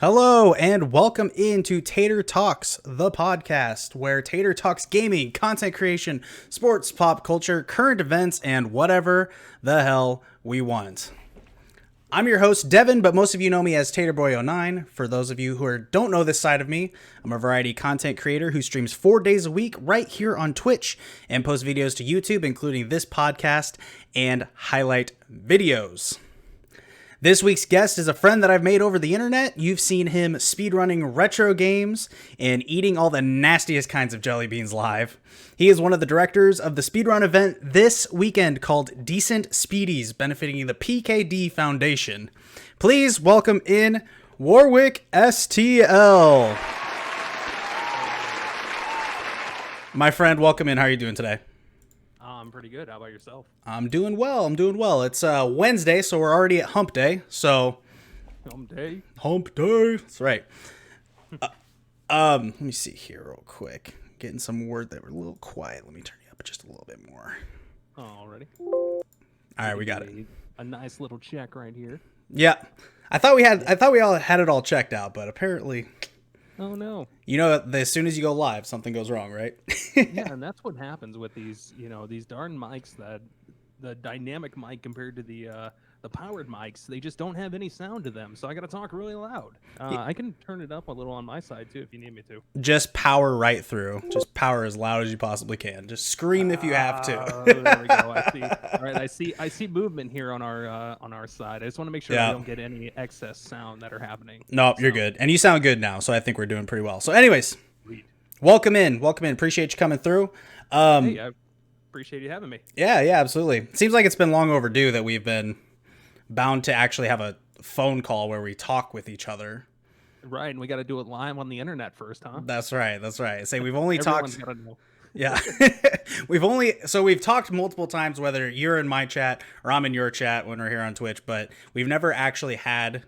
Hello and welcome into Tater Talks, the podcast where Tater talks gaming, content creation, sports, pop culture, current events, and whatever the hell we want. I'm your host, Devin, but most of you know me as TaterBoy09. For those of you who don't know this side of me, I'm a variety content creator who streams 4 days a week right here on Twitch and posts videos to YouTube, including this podcast and highlight videos. This week's guest is a friend that I've made over the internet. You've seen him speedrunning retro games and eating all the nastiest kinds of jelly beans live. He is one of the directors of the speedrun event this weekend called Decent Speedies, benefiting the PKD Foundation. Please welcome in WarwickSTL. My friend, welcome in. How are you doing today? I'm pretty good. How about yourself? I'm doing well. It's Wednesday, so we're already at hump day. Hump day. That's right. Let me see here real quick. Getting some word that were a little quiet. Let me turn you up just a little bit more. Already. All right, we got it. A nice little check right here. Yeah, I thought we all had it all checked out, but apparently. Oh no. You know, as soon as you go live, something goes wrong, right? Yeah, and that's what happens with these, these darn mics, that the dynamic mic compared to the powered mics, they just don't have any sound to them. So I got to talk really loud. I can turn it up a little on my side too if you need me to. Just power right through. Just power as loud as you possibly can. Just scream if you have to. There we go. I see. All right, I see movement here on our side. I just want to make sure I don't get any excess sound that are happening. Nope, you're good. And you sound good now, so I think we're doing pretty well. So anyways, welcome in. Appreciate you coming through. Hey, I appreciate you having me. Yeah, absolutely. Seems like it's been long overdue that we've been bound to actually have a phone call where we talk with each other. Right, and we got to do it live on the internet first, huh? That's right. Say we've only talked. Gotta know. Yeah, we've talked multiple times, whether you're in my chat or I'm in your chat when we're here on Twitch, but we've never actually had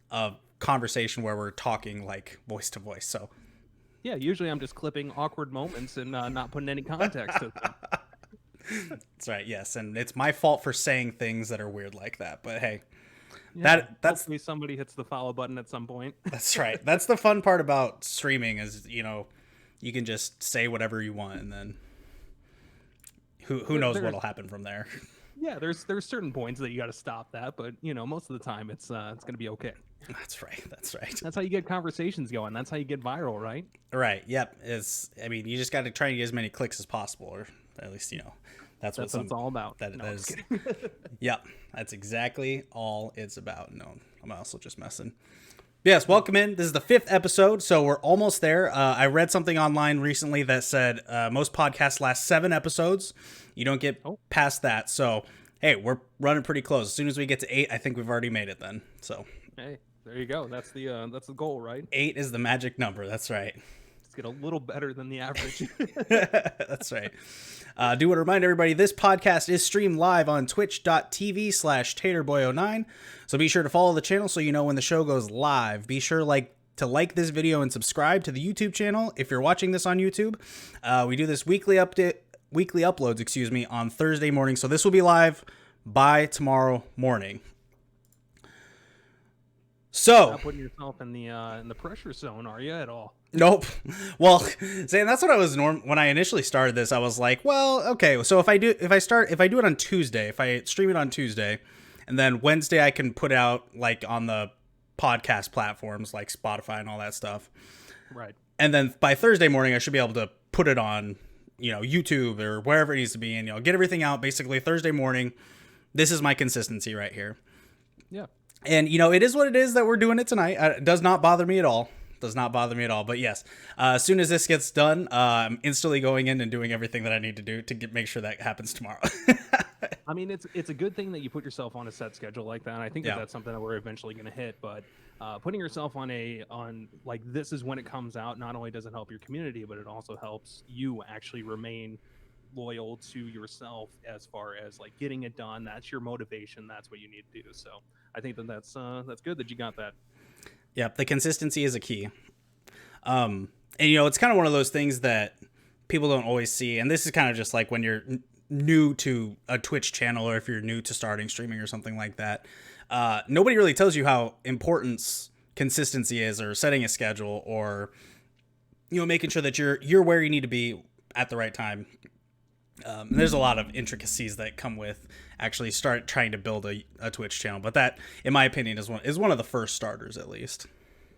a conversation where we're talking like voice to voice. So yeah, usually I'm just clipping awkward moments and not putting any context to them. That's right. Yes, and it's my fault for saying things that are weird like that. But hey, yeah, that's hopefully somebody hits the follow button at some point. That's right. That's the fun part about streaming is you can just say whatever you want, and then who knows what'll happen from there. Yeah, there's certain points that you got to stop that, but most of the time it's gonna be okay. That's right. That's how you get conversations going. That's how you get viral, right? Right. Yep. You just got to try to get as many clicks as possible, or at least that's what it's all about. That is. Yep. That's exactly all it's about. No, I'm also just messing. Yes, welcome in. This is the 5th episode, so we're almost there. I read something online recently that said most podcasts last 7 episodes. You don't get past that. So, hey, we're running pretty close. As soon as we get to 8, I think we've already made it then. So, hey, there you go. That's the goal, right? 8 is the magic number. That's right. Let's get a little better than the average. That's right. Do want to remind everybody, this podcast is streamed live on twitch.tv/taterboy09. So be sure to follow the channel so you know when the show goes live. Be sure to like this video and subscribe to the YouTube channel if you're watching this on YouTube. We do this weekly uploads, on Thursday morning. So this will be live by tomorrow morning. So, not putting yourself in the pressure zone, are you at all? Nope. Well, saying that's what I was when I initially started this. I was like, well, okay. So if I do it on Tuesday, if I stream it on Tuesday, and then Wednesday I can put out on the podcast platforms like Spotify and all that stuff. Right. And then by Thursday morning I should be able to put it on, YouTube or wherever it needs to be, and get everything out basically Thursday morning. This is my consistency right here. Yeah. And it is what it is that we're doing it tonight. It does not bother me at all. But yes, as soon as this gets done, I'm instantly going in and doing everything that I need to do to make sure that happens tomorrow. I mean, it's a good thing that you put yourself on a set schedule like that. And I think that's something that we're eventually going to hit. But putting yourself on this is when it comes out. Not only does it help your community, but it also helps you actually remain loyal to yourself as far as getting it done. That's your motivation. That's what you need to do. So I think that's good that you got that. Yep, the consistency is a key. And it's kind of one of those things that people don't always see. And this is kind of just like when you're new to a Twitch channel, or if you're new to starting streaming or something like that. Nobody really tells you how important consistency is, or setting a schedule, or making sure that you're where you need to be at the right time. And there's a lot of intricacies that come with actually start trying to build a Twitch channel, but that, in my opinion, is one of the first starters, at least.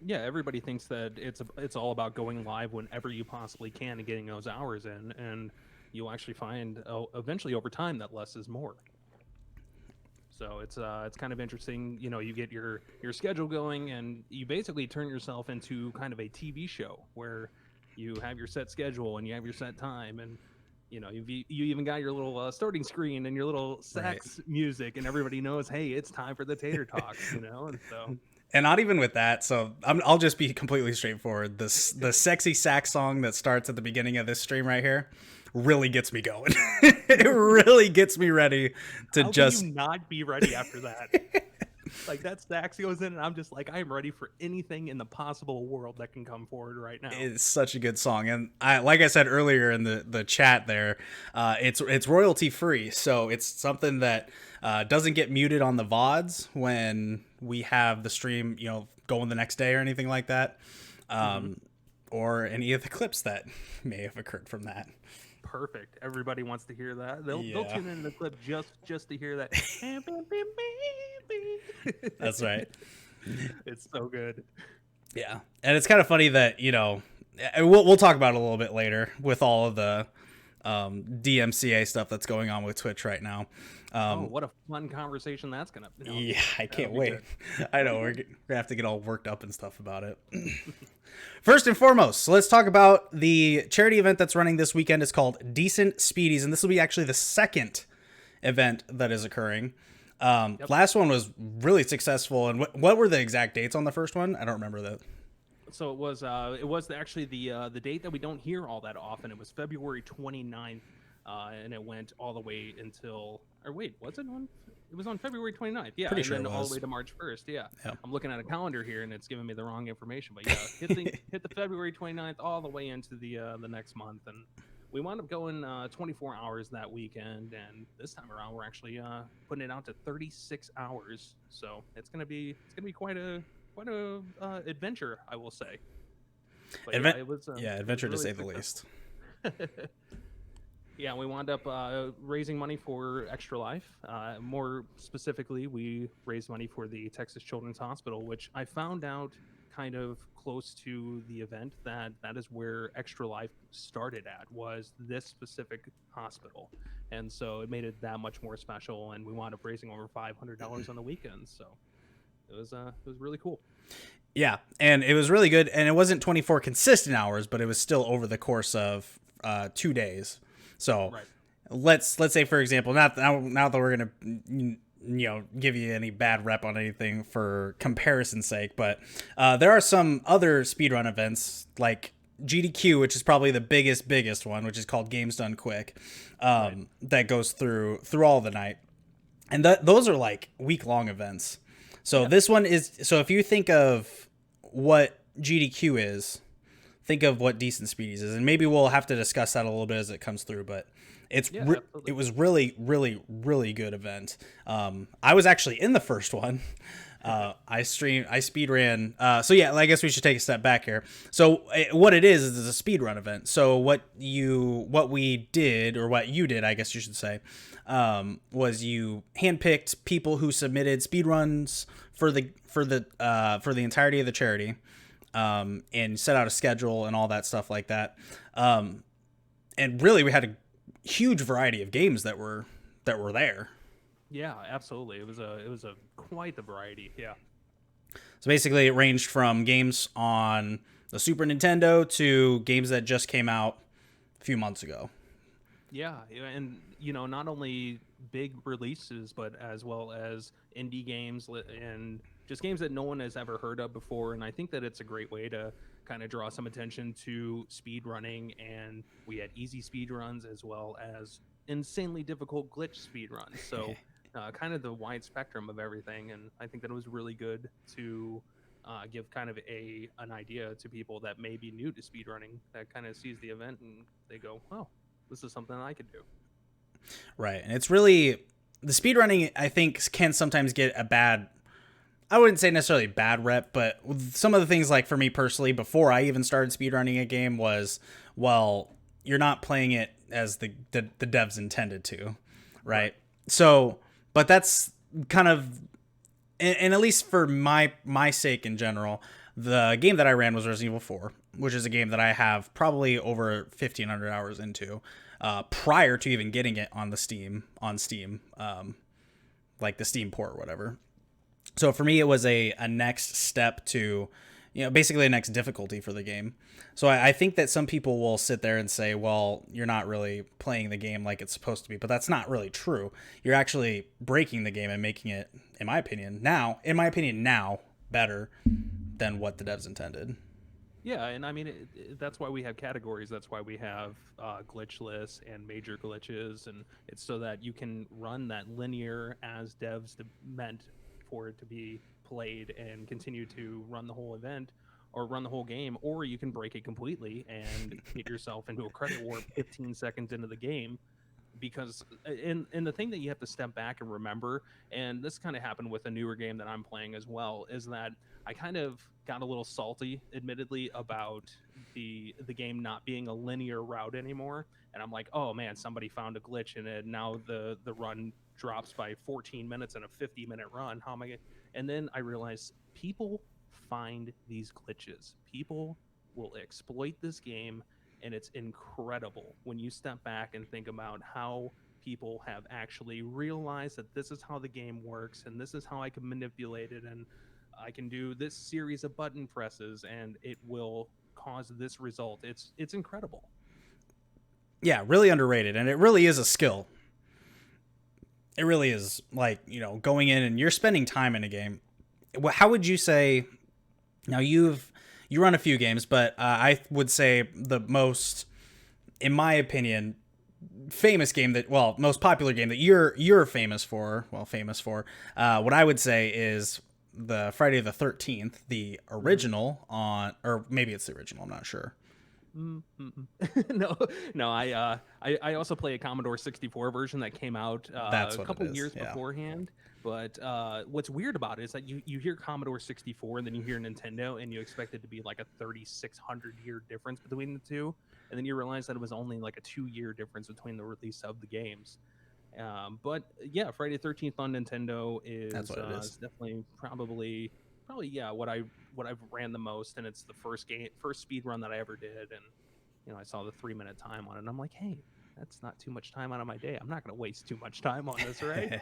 Yeah, everybody thinks that it's all about going live whenever you possibly can and getting those hours in, and you'll actually find eventually over time that less is more. So it's kind of interesting. You get your schedule going, and you basically turn yourself into kind of a TV show where you have your set schedule and you have your set time, and you even got your little starting screen and your little sax music, and everybody knows, hey, it's time for the Tater Talks, and so. And not even with that, so I'll just be completely straightforward. The sexy sax song that starts at the beginning of this stream right here really gets me going. It really gets me ready to How just can you not be ready after that. Like, that sax goes in, and I'm just like, I'm ready for anything in the possible world that can come forward right now. It's such a good song, and like I said earlier in the chat there, it's royalty free, so it's something that doesn't get muted on the VODs when we have the stream, going the next day or anything like that, or any of the clips that may have occurred from that. Perfect. Everybody wants to hear that. They'll tune into the clip just to hear that. That's right. It's so good. Yeah, and it's kind of funny that we'll talk about it a little bit later with all of the DMCA stuff that's going on with Twitch right now. What a fun conversation that's gonna be. Yeah, I can't wait. I know we're gonna have to get all worked up and stuff about it. First and foremost, so let's talk about the charity event that's running this weekend. It's called Decent Speedies, and this will be actually the second event that is occurring. Last one was really successful. And what were the exact dates on the first one? I don't remember that. So it was actually the date that we don't hear all that often. It was February 29th, and it went all the way until, or wait, was it on? It was on February 29th. Yeah, Pretty sure and then it was. all the way to March 1st. Yeah. Yep. I'm looking at a calendar here, and it's giving me the wrong information. But yeah, hit the February 29th all the way into the next month, and we wound up going 24 hours that weekend. And this time around, we're actually putting it out to 36 hours. So it's gonna be quite a adventure, I will say. But Adventure it was to say really the least. Yeah, we wound up raising money for Extra Life. More specifically, we raised money for the Texas Children's Hospital, which I found out kind of close to the event that is where Extra Life started at, was this specific hospital. And so it made it that much more special, and we wound up raising over $500 on the weekend. So it was really cool. Yeah, and it was really good, and it wasn't 24 consistent hours, but it was still over the course of 2 days. So let's say, for example, not that we're gonna give you any bad rep on anything for comparison's sake, but there are some other speedrun events like GDQ, which is probably the biggest one, which is called Games Done Quick, that goes through all the night, and those are like week-long events. So this one is, so if you think of what GDQ is, think of what Decent Speedies is, and maybe we'll have to discuss that a little bit as it comes through, but it was really, really, really good event. I was actually in the first one. I speedran. So yeah, I guess we should take a step back here. So what it is a speedrun event. So what we did, or what you did, I guess you should say, was you handpicked people who submitted speedruns for the entirety of the charity, and set out a schedule and all that stuff like that. And really, we had a huge variety of games that were there. Yeah, absolutely. It was a quite the variety. Yeah. So basically, it ranged from games on the Super Nintendo to games that just came out a few months ago. Yeah, and not only big releases, but as well as indie games and just games that no one has ever heard of before. And I think that it's a great way to kind of draw some attention to speed running. And we had easy speed runs as well as insanely difficult glitch speed runs. So kind of the wide spectrum of everything. And I think that it was really good to give kind of an idea to people that may be new to speedrunning, that kind of sees the event and they go, oh, this is something I could do. Right. And it's really, the speedrunning, I think, can sometimes get a bad I wouldn't say necessarily bad rep, but some of the things, like for me personally, before I even started speedrunning a game was, well, you're not playing it as the devs intended to, right? So, but that's kind of, and at least for my sake in general, the game that I ran was Resident Evil 4, which is a game that I have probably over 1,500 hours into, prior to even getting it on Steam, like the Steam port or whatever. So for me, it was a next step to, basically a next difficulty for the game. So I think that some people will sit there and say, well, you're not really playing the game like it's supposed to be, but that's not really true. You're actually breaking the game and making it, in my opinion, now better than what the devs intended. Yeah, and I mean that's why we have categories. That's why we have glitchless and major glitches, and it's so that you can run that linear as devs meant for it to be played and continue to run the whole event or run the whole game, or you can break it completely and get yourself into a credit warp 15 seconds into the game. Because and the thing that you have to step back and remember, and this kind of happened with a newer game that I'm playing as well, is that I kind of got a little salty, admittedly, about the game not being a linear route anymore. And I'm like, oh man, somebody found a glitch in it. Now the run drops by 14 minutes in a 50-minute run. How am I gonna? And then I realized people find these glitches. People will exploit this game, and it's incredible when you step back and think about how people have actually realized that this is how the game works and this is how I can manipulate it, and I can do this series of button presses and it will cause this result. It's incredible. Yeah, really underrated, and it really is a skill. It really is, like, going in and you're spending time in a game. How would you say, now you run a few games, but I would say the most, in my opinion, most popular game that you're famous for, what I would say is the Friday the 13th, the original or maybe it's the original, I'm not sure. No, no. I also play a Commodore 64 version that came out That's a what couple it is. years Yeah. beforehand. But what's weird about it is that you hear Commodore 64 and then you hear Nintendo and you expect it to be like a 3,600-year difference between the two, and then you realize that it was only like a 2-year difference between the release of the games. But yeah, Friday the 13th on Nintendo That's what it is. is definitely probably yeah what I've ran the most, and it's the first speed run that I ever did, and I saw the 3-minute time on it, and I'm like, hey, that's not too much time out of my day. I'm not going to waste too much time on this, right?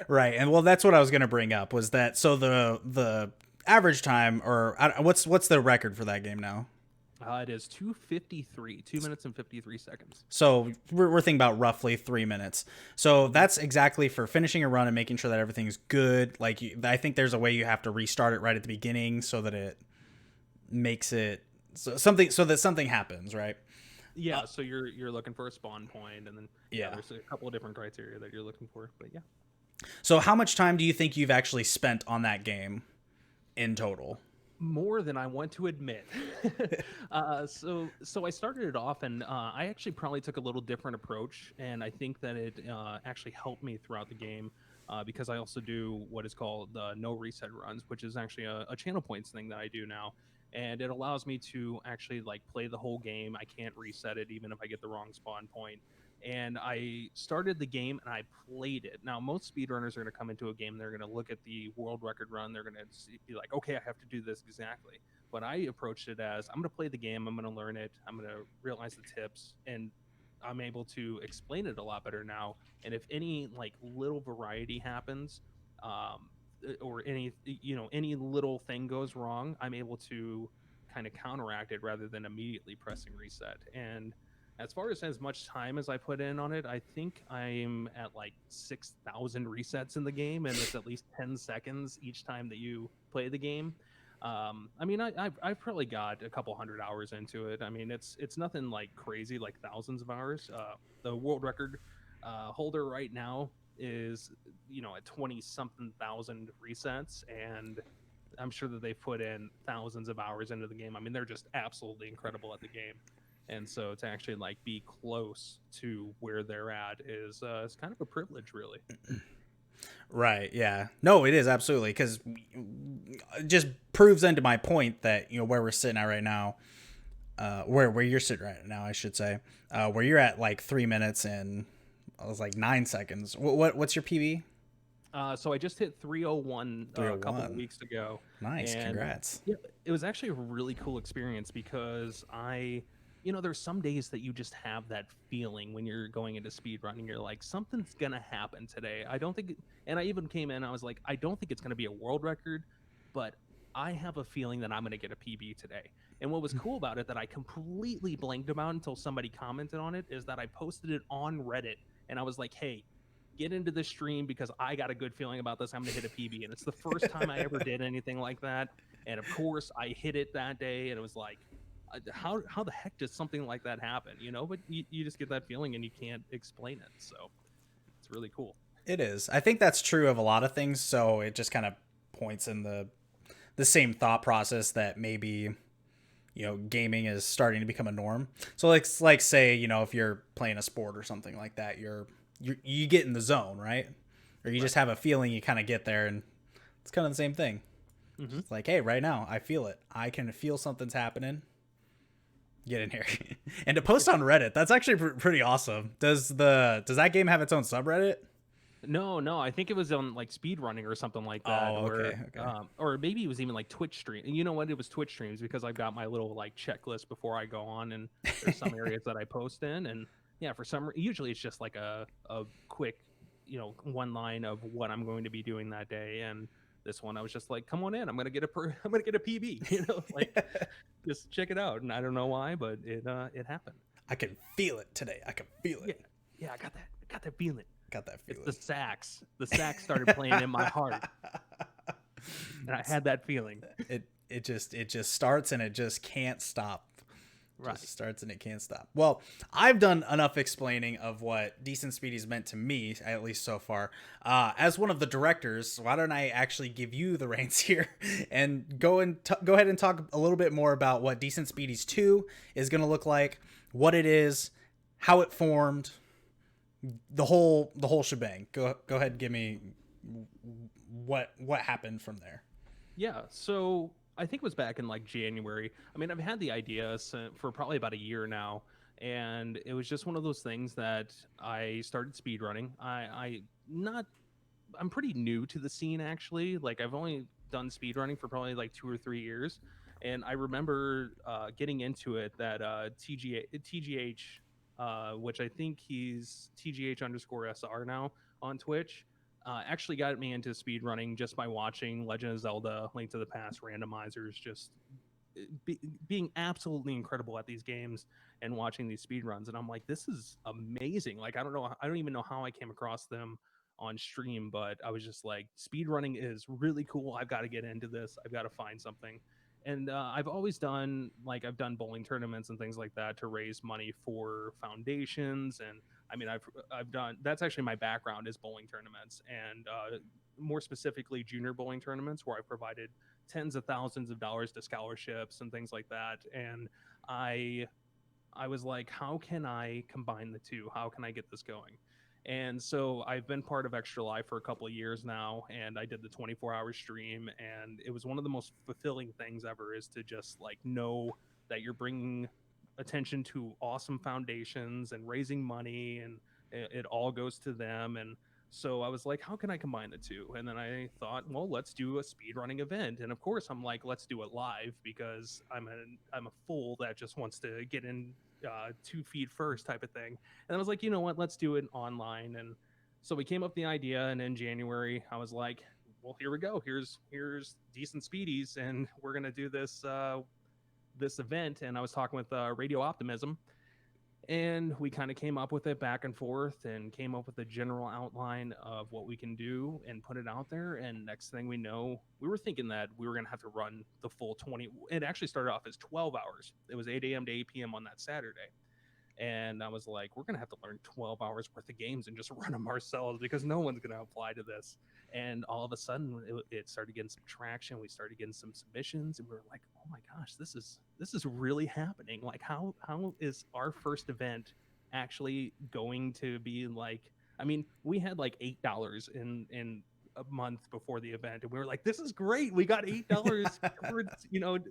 Right, and well, that's what I was going to bring up, was that, so the average time, or what's the record for that game now? It is 2:53, 2 minutes and 53 seconds. So we're thinking about roughly 3 minutes. So that's exactly for finishing a run and making sure that everything's good. Like, I think there's a way you have to restart it right at the beginning so that it makes it so that something happens, right? Yeah, so you're looking for a spawn point, and then Yeah. there's a couple of different criteria that you're looking for, but yeah. So how much time do you think you've actually spent on that game in total? More than I want to admit. So I started it off, and I actually probably took a little different approach, and I think that it actually helped me throughout the game, because I also do what is called no reset runs, which is actually a channel points thing that I do now, and it allows me to actually like play the whole game. I can't reset it even if I get the wrong spawn point. And I started the game and I played it. Now, most speedrunners are going to come into a game, they're going to look at the world record run, they're going to be like, okay, I have to do this exactly. But I approached it as, I'm going to play the game, I'm going to learn it, I'm going to realize the tips, and I'm able to explain it a lot better now. And if any like little variety happens, or any little thing goes wrong, I'm able to kind of counteract it rather than immediately pressing reset. And as far as much time as I put in on it, I think I'm at like 6,000 resets in the game, and it's at least 10 seconds each time that you play the game. I mean, I've probably got a couple hundred hours into it. I mean, it's nothing like crazy, like thousands of hours. The world record holder right now is at 20 something thousand resets, and I'm sure that they've put in thousands of hours into the game. I mean, they're just absolutely incredible at the game. And so to actually like be close to where they're at is kind of a privilege, really. Right. Yeah. No, it is absolutely, because it just proves into my point that where we're sitting at right now, where you're sitting right now, I should say, where you're at like 3 minutes and I was like 9 seconds. What's your PB? So I just hit 301 a couple of 301. weeks ago, Nice. and Congrats. yeah, it was actually a really cool experience because there's some days that you just have that feeling when you're going into speed running. You're like, something's gonna happen today. I don't think, and I even came in. I was like, I don't think it's gonna be a world record, but I have a feeling that I'm gonna get a PB today. And what was cool about it that I completely blanked about until somebody commented on it is that I posted it on Reddit, and I was like, hey, get into the stream because I got a good feeling about this. I'm going to hit a PB. And it's the first time I ever did anything like that. And of course, I hit it that day. And it was like, how the heck does something like that happen? But you just get that feeling and you can't explain it. So it's really cool. It is. I think that's true of a lot of things. So it just kind of points in the same thought process that maybe gaming is starting to become a norm. So like say if you're playing a sport or something like that, you get in the zone, right? Or you just have a feeling, you kind of get there, and it's kind of the same thing. Mm-hmm. It's like, hey, right now I feel it. I can feel something's happening. Get in here. And to post on Reddit, that's actually pretty awesome. Does that game have its own subreddit? No, I think it was on like speed running or something like that. Oh, okay. Or maybe it was even like Twitch stream. And you know what? It was Twitch streams because I've got my little like checklist before I go on, and there's some areas that I post in, and yeah, usually it's just like a quick, one line of what I'm going to be doing that day. And this one, I was just like, come on in, I'm gonna get a PB, like just check it out. And I don't know why, but it happened. I can feel it today. I can feel it. Yeah, I got that feeling. Got that feeling. It's the sax. The sax started playing in my heart, and I had that feeling. It just starts and it just can't stop. Right. Just starts and it can't stop. Well, I've done enough explaining of what Decent Speedy's meant to me, at least so far. As one of the directors, why don't I actually give you the reins here and go ahead and talk a little bit more about what Decent Speedy's 2 is going to look like, what it is, how it formed, the whole shebang. Go ahead and give me what happened from there. Yeah, so I think it was back in like January. I mean, I've had the idea for probably about a year now, and it was just one of those things that I started speedrunning. I'm pretty new to the scene actually. Like I've only done speedrunning for probably like 2 or 3 years, and I remember getting into it that TGH, which I think he's TGH_SR now on Twitch. Actually got me into speedrunning just by watching Legend of Zelda Link to the Past randomizers, just being absolutely incredible at these games and watching these speedruns. And I'm like, this is amazing. Like, I don't even know how I came across them on stream, but I was just like, speedrunning is really cool. I've got to get into this. I've got to find something. And I've always I've done bowling tournaments and things like that to raise money for foundations. And I mean, I've done, that's actually my background is bowling tournaments, and more specifically junior bowling tournaments where I've provided tens of thousands of dollars to scholarships and things like that. And I was like, how can I combine the two? How can I get this going? And so I've been part of Extra Life for a couple of years now, and I did the 24-hour stream, and it was one of the most fulfilling things ever, is to just like know that you're bringing attention to awesome foundations and raising money, and it all goes to them. And so I was like, how can I combine the two? And then I thought, well, let's do a speedrunning event. And of course, I'm like, let's do it live because I'm a fool that just wants to get in 2 feet first type of thing. And I was like, you know what, let's do it online. And so we came up with the idea, and in January I was like, well, here we go. Here's Decent Speedies, and we're gonna do this this event. And I was talking with Radio Optimism, and we kind of came up with it back and forth and came up with a general outline of what we can do and put it out there. And next thing we know, we were thinking that we were going to have to run the full 20. It actually started off as 12 hours. It was 8 a.m. to 8 p.m. on that Saturday. And I was like, we're going to have to learn 12 hours worth of games and just run them ourselves because no one's going to apply to this. And all of a sudden it started getting some traction. We started getting some submissions, and we were like, oh my gosh, this is really happening. Like how is our first event actually going to be like, I mean, we had like $8 in a month before the event, and we were like, this is great, we got $8 towards,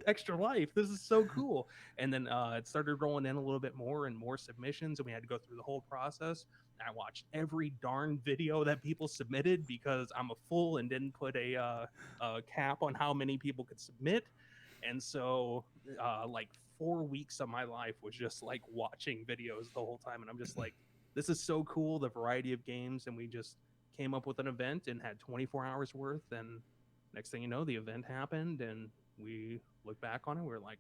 extra life, this is so cool. And then it started rolling in a little bit more and more submissions, and we had to go through the whole process. I watched every darn video that people submitted because I'm a fool and didn't put a cap on how many people could submit. And so like 4 weeks of my life was just like watching videos the whole time, and I'm just like, this is so cool, the variety of games. And we just came up with an event and had 24 hours worth, and next thing you know, the event happened, and we look back on it, we were like,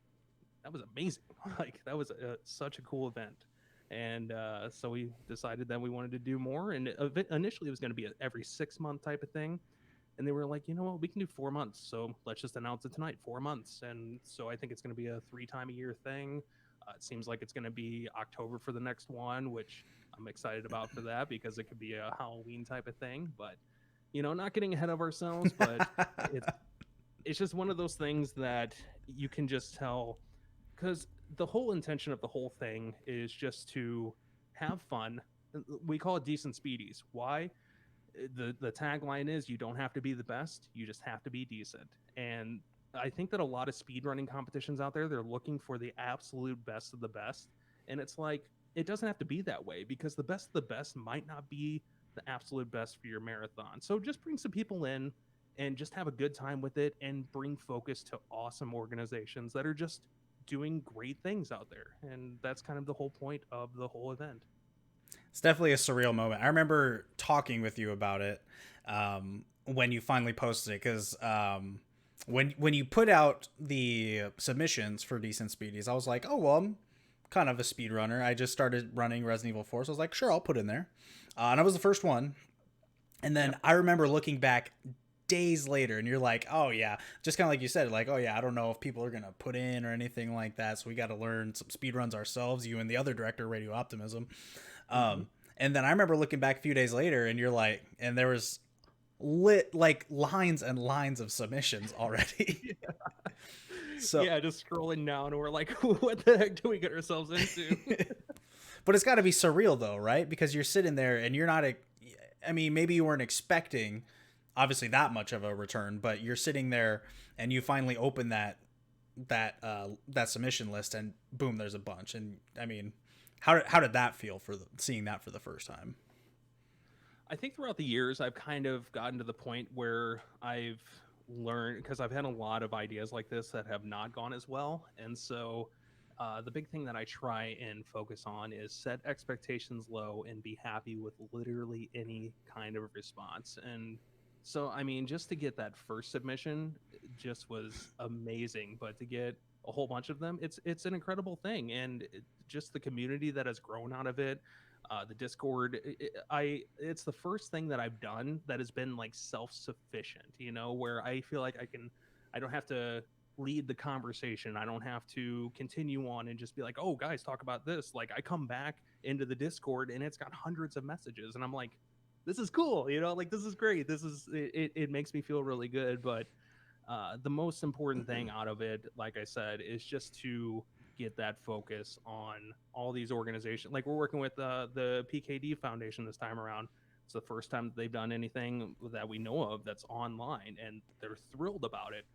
that was amazing. Like, that was such a cool event. And so we decided that we wanted to do more, and initially it was going to be an every 6-month type of thing. And they were like, you know what, we can do 4 months, so let's just announce it tonight, 4 months. And so I think it's going to be a 3-time-a-year thing. It seems like it's going to be October for the next one, which I'm excited about for that, because it could be a Halloween type of thing. But, not getting ahead of ourselves, but it's just one of those things that you can just tell, because the whole intention of the whole thing is just to have fun. We call it decent speedies. Why? The tagline is, you don't have to be the best, you just have to be decent. And I think that a lot of speedrunning competitions out there, they're looking for the absolute best of the best. And it's like, it doesn't have to be that way, because the best of the best might not be the absolute best for your marathon. So just bring some people in and just have a good time with it, and bring focus to awesome organizations that are just doing great things out there. And that's kind of the whole point of the whole event. It's definitely a surreal moment. I remember talking with you about it when you finally posted it, because when you put out the submissions for Decent Speedies, I was like, oh, well, I'm kind of a speedrunner. I just started running Resident Evil 4, so I was like, sure, I'll put in there. And I was the first one. And then I remember looking back days later, and you're like, oh yeah, just kind of like you said, like, oh yeah, I don't know if people are gonna put in or anything like that, so we got to learn some speed runs ourselves, you and the other director, Radio Optimism. And then I remember looking back a few days later, and you're like, and there was like lines and lines of submissions already. So yeah, just scrolling down, and we're like, what the heck do we get ourselves into? But it's got to be surreal though, right? Because you're sitting there and you're not I mean, maybe you weren't expecting obviously that much of a return, but you're sitting there and you finally open that submission list, and boom, there's a bunch. And I mean, how did that feel for seeing that for the first time? I think throughout the years, I've kind of gotten to the point where I've learned, because I've had a lot of ideas like this that have not gone as well. And so the big thing that I try and focus on is set expectations low and be happy with literally any kind of response. And so, I mean, just to get that first submission just was amazing, but to get a whole bunch of them, it's an incredible thing. And just the community that has grown out of it, the Discord, it's the first thing that I've done that has been like self-sufficient, where I feel like I don't have to lead the conversation. I don't have to continue on and just be like, oh guys, talk about this. Like, I come back into the Discord and it's got hundreds of messages, and I'm like, this is cool, like, this is great. It makes me feel really good. But the most important thing out of it, like I said, is just to get that focus on all these organizations. Like, we're working with the PKD Foundation this time around. It's the first time they've done anything that we know of that's online, and they're thrilled about it.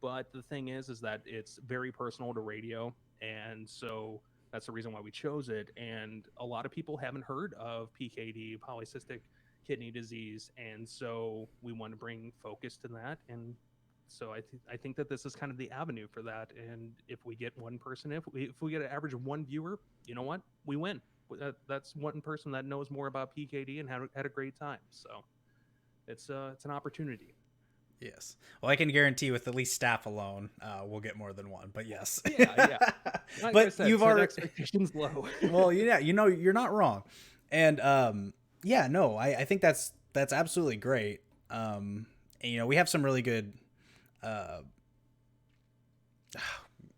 But the thing is that it's very personal to radio, and so that's the reason why we chose it. And a lot of people haven't heard of PKD, polycystic kidney disease, and so we want to bring focus to that. And so I think that this is kind of the avenue for that. And if we get one person, if we get an average of one viewer, you know what, we win. That's one person that knows more about PKD and had a great time. So it's an opportunity. Yes. Well, I can guarantee with at least staff alone, we'll get more than one. But yes. Yeah. Like but I said, you've already expectations low. Well, yeah, you're not wrong. And yeah, no, I think that's absolutely great. And, we have some really good.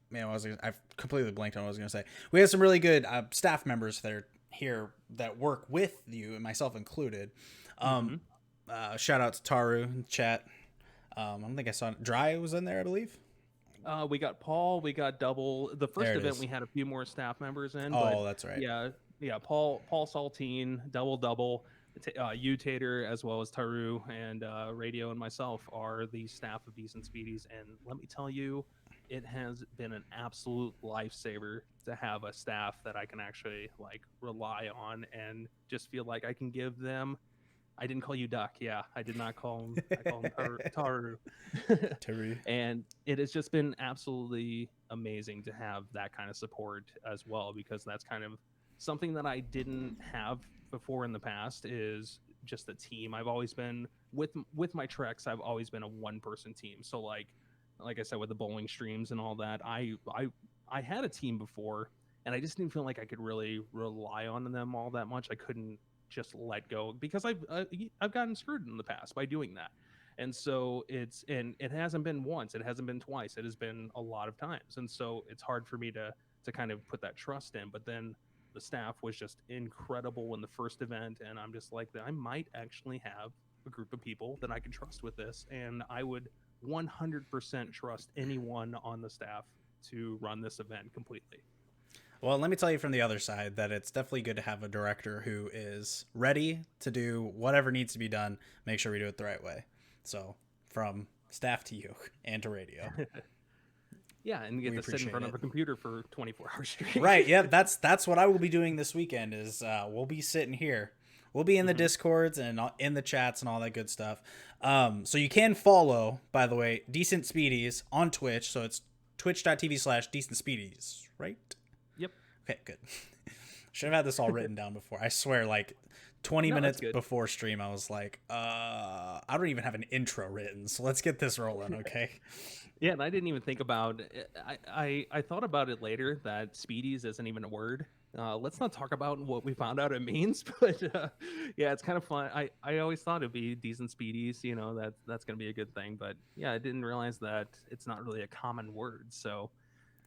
Man, I've completely blanked on what I was going to say. We have some really good staff members that are here that work with you, and myself included. Shout out to Taru in the chat. I don't think I saw Dry was in there, I believe. We got Paul. We got Double. The first event we had a few more staff members in. But that's right. Yeah. Paul Saltine, Double. you, Tater, as well as Taru and Radio and myself are the staff of Decent Speedies, and let me tell you, it has been an absolute lifesaver to have a staff that I can actually like rely on and just feel like I can give them. I didn't call you Duck. Yeah, I did not call him. I call him Taru. Terry. And it has just been absolutely amazing to have that kind of support as well, because that's kind of something that I didn't have before in the past, is just a team. I've always been with my treks, I've always been a one person team. So like I said, with the bowling streams and all that, I had a team before, and I just didn't feel like I could really rely on them all that much. I couldn't just let go, because I've gotten screwed in the past by doing that. And so it hasn't been once, it hasn't been twice, it has been a lot of times. And so it's hard for me to kind of put that trust in. But then the staff was just incredible in the first event, and I'm just like, I might actually have a group of people that I can trust with this, and I would 100% trust anyone on the staff to run this event completely. Well, let me tell you from the other side that it's definitely good to have a director who is ready to do whatever needs to be done, make sure we do it the right way. So, from staff to you and to Radio. Yeah, and get to sit in front of a computer for 24 hours straight. Right, yeah, that's what I will be doing this weekend is we'll be sitting here. We'll be in the Discords and in the chats and all that good stuff. So you can follow, by the way, Decent Speedies on Twitch. So it's twitch.tv/Decent Speedies, right? Yep. Okay, good. Should have had this all written down before. I swear, like 20 minutes before stream, I was like, I don't even have an intro written. So let's get this rolling, okay? Yeah, and I didn't even think about it. I thought about it later that Speedies isn't even a word. Let's not talk about what we found out it means, but yeah, it's kind of fun. I always thought it'd be Decent Speedies, you know, that's going to be a good thing. But yeah, I didn't realize that it's not really a common word. So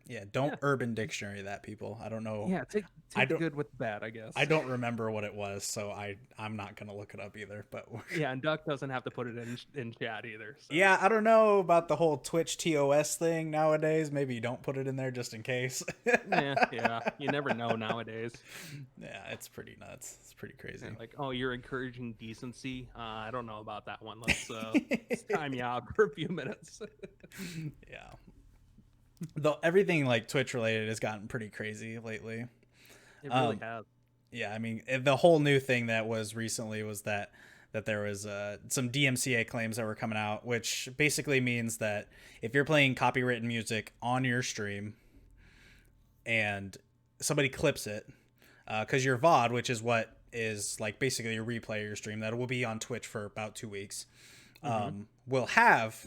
yeah, don't Urban Dictionary that, people. I don't know. Yeah, take the good with the bad, I guess. I don't remember what it was, so I'm not going to look it up either. But yeah, and Duck doesn't have to put it in chat either. So. Yeah, I don't know about the whole Twitch TOS thing nowadays. Maybe you don't put it in there just in case. yeah, you never know nowadays. Yeah, it's pretty nuts. It's pretty crazy. Like, oh, you're encouraging decency. I don't know about that one. Let's time you out for a few minutes. Yeah. Though everything like Twitch related has gotten pretty crazy lately. It really has. Yeah, I mean, the whole new thing that was recently was that there was some DMCA claims that were coming out, which basically means that if you're playing copywritten music on your stream and somebody clips it, because your VOD, which is what is like basically a replay of your stream that will be on Twitch for about 2 weeks, will have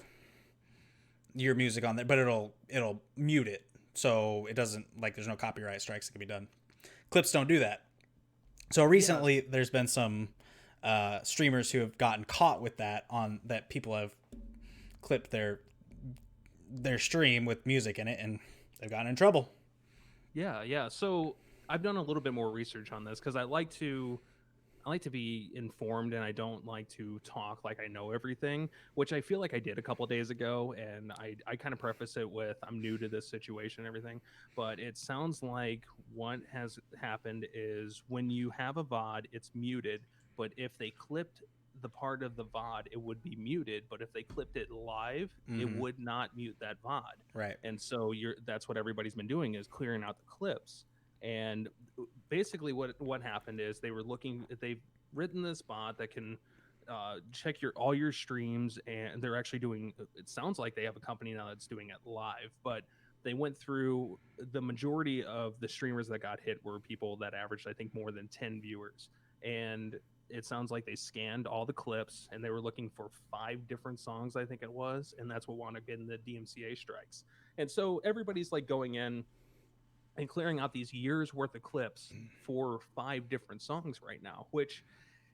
your music on there, but it'll mute it, so it doesn't, like, there's no copyright strikes that can be done. Clips don't do that. So recently there's been some streamers who have gotten caught with that, on that people have clipped their stream with music in it, and they've gotten in trouble. Yeah. So I've done a little bit more research on this, because I like to be informed, and I don't like to talk like I know everything, which I feel like I did a couple days ago. And I kind of preface it with, I'm new to this situation and everything. But it sounds like what has happened is when you have a VOD, it's muted. But if they clipped the part of the VOD, it would be muted. But if they clipped it live, it would not mute that VOD. Right. And so that's what everybody's been doing, is clearing out the clips. And basically what happened is they've written this bot that can check all your streams, and they're actually doing, it sounds like they have a company now that's doing it live, but they went through the majority of the streamers that got hit were people that averaged, I think, more than 10 viewers. And it sounds like they scanned all the clips, and they were looking for 5 different songs, I think it was, and that's what wound up getting the DMCA strikes. And so everybody's like going in and clearing out these years worth of clips for 5 different songs right now, which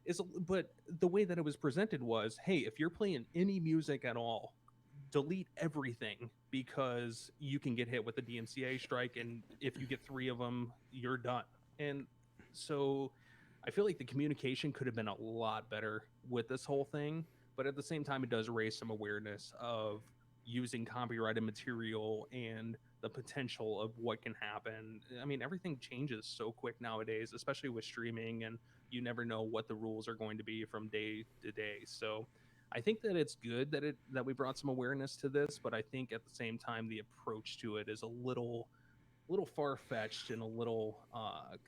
is, but the way that it was presented was, hey, if you're playing any music at all, delete everything, because you can get hit with a DMCA strike, and if you get 3 of them, you're done. And so I feel like the communication could have been a lot better with this whole thing, but at the same time, it does raise some awareness of using copyrighted material and the potential of what can happen. I mean, everything changes so quick nowadays, especially with streaming, and you never know what the rules are going to be from day to day. So I think that it's good that we brought some awareness to this, but I think at the same time the approach to it is a little far fetched and a little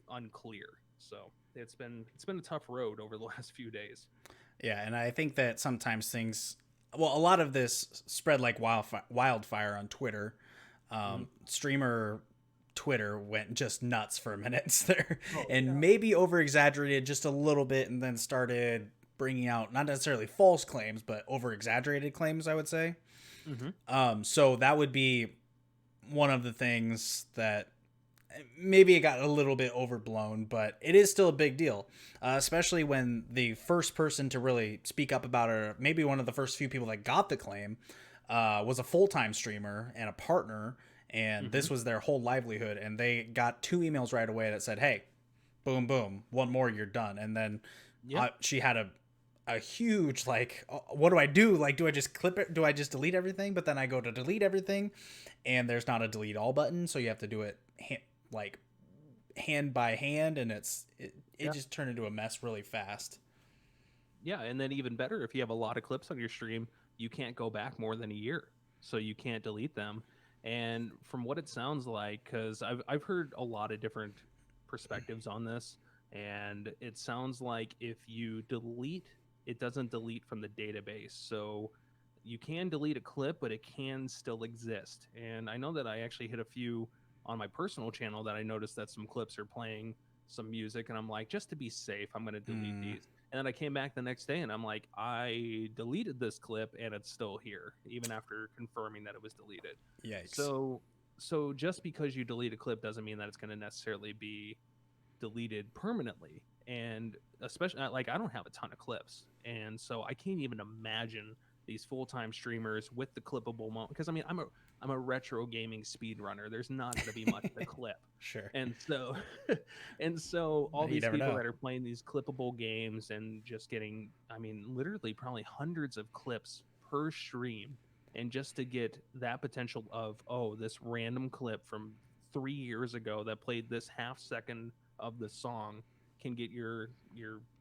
unclear. So it's been a tough road over the last few days. Yeah, and I think that sometimes things, well, a lot of this spread like wildfire on Twitter. Mm-hmm. Streamer Twitter went just nuts for minutes there, Oh and yeah. maybe over exaggerated just a little bit, and then started bringing out not necessarily false claims, but over exaggerated claims, I would say. Mm-hmm. So that would be one of the things that maybe it got a little bit overblown, but it is still a big deal, especially when the first person to really speak up about it, or maybe one of the first few people that got the claim, was a full-time streamer and a partner, and Mm-hmm. this was their whole livelihood, and they got 2 emails right away that said, hey, boom, boom, one more, you're done. And then Yeah. she had a huge like, what do I do? Like, do I just clip it? Do I just delete everything? But then I go to delete everything, and there's not a delete all button, so you have to do it like hand by hand, and it Yeah. just turned into a mess really fast. Yeah, and then even better, if you have a lot of clips on your stream, you can't go back more than a year, so you can't delete them. And from what it sounds like, because I've heard a lot of different perspectives on this, and it sounds like if you delete, it doesn't delete from the database. So you can delete a clip, but it can still exist. And I know that I actually hit a few on my personal channel that I noticed that some clips are playing some music, and I'm like, just to be safe, I'm going to delete Mm, these. And then I came back the next day and I'm like, I deleted this clip and it's still here, even after confirming that it was deleted. yikes. So just because you delete a clip doesn't mean that it's going to necessarily be deleted permanently. And especially like I don't have a ton of clips, and so I can't even imagine these full-time streamers with the clippable moment, because I mean I'm a retro gaming speedrunner. There's not going to be much to clip. Sure. And so and so all You these never people know. that are playing these clippable games and just getting, I mean, literally probably hundreds of clips per stream, and just to get that potential of, oh, this random clip from 3 years ago that played this half second of the song can get your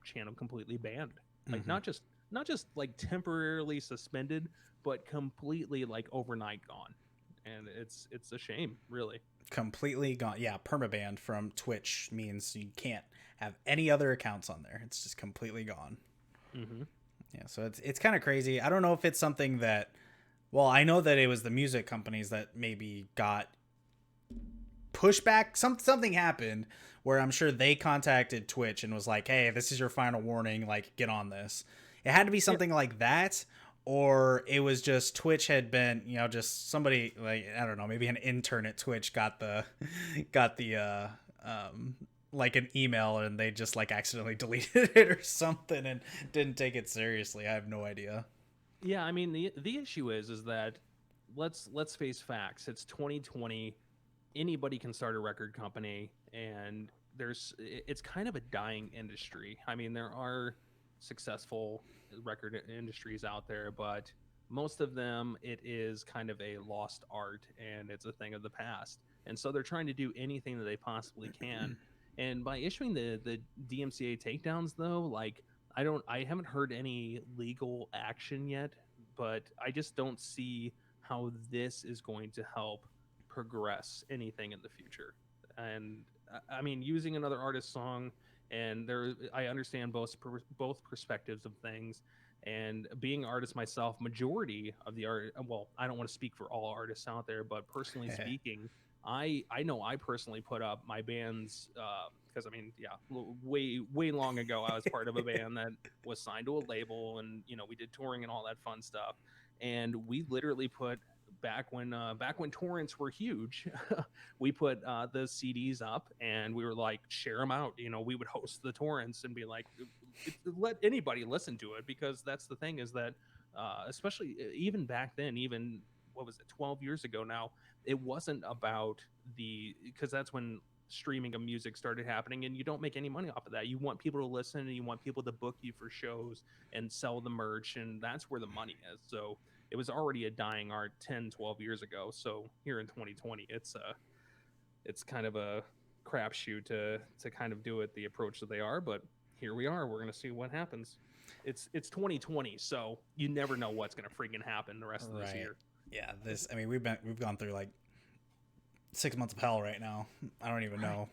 channel completely banned. Like Hmm. not just like temporarily suspended, but completely like overnight gone. And it's a shame, really. Completely gone. Yeah, permaban from Twitch means you can't have any other accounts on there. It's just completely gone. Mm-hmm. Yeah, so it's kind of crazy. I don't know if it's something that, well, I know that it was the music companies that maybe got pushback. Something happened where I'm sure they contacted Twitch and was like, "Hey, this is your final warning. Like, get on this." It had to be Yeah. something like that, or it was just Twitch had been, just somebody, like, I don't know, maybe an intern at Twitch got the got the like an email, and they just like accidentally deleted it or something and didn't take it seriously. I have no idea. Yeah, I mean the issue is that let's face facts. It's 2020. Anybody can start a record company, and it's kind of a dying industry. I mean, there are successful record industries out there, but most of them it is kind of a lost art, and it's a thing of the past. And so they're trying to do anything that they possibly can. And by issuing the DMCA takedowns, though, like I haven't heard any legal action yet, but I just don't see how this is going to help progress anything in the future. And I mean, using another artist's song, and there, I understand both perspectives of things. And being an artist myself, majority of the art, well, I don't want to speak for all artists out there, but personally speaking, I know I personally put up my band's because I mean, yeah, way long ago, I was part of a band that was signed to a label, and we did touring and all that fun stuff, and we literally put back when torrents were huge, we put the CDs up and we were like, share them out. We would host the torrents and be like, let anybody listen to it, because that's the thing is that especially even back then, even what was it, 12 years ago now, it wasn't about because that's when streaming of music started happening, and you don't make any money off of that. You want people to listen, and you want people to book you for shows and sell the merch, and that's where the money is. So it was already a dying art 10, 12 years ago. So here in 2020, it's kind of a crapshoot to kind of do it the approach that they are. But here we are. We're gonna see what happens. It's 2020, so you never know what's gonna freaking happen the rest of this year. Yeah, I mean, we've gone through like 6 months of hell right now. I don't even know,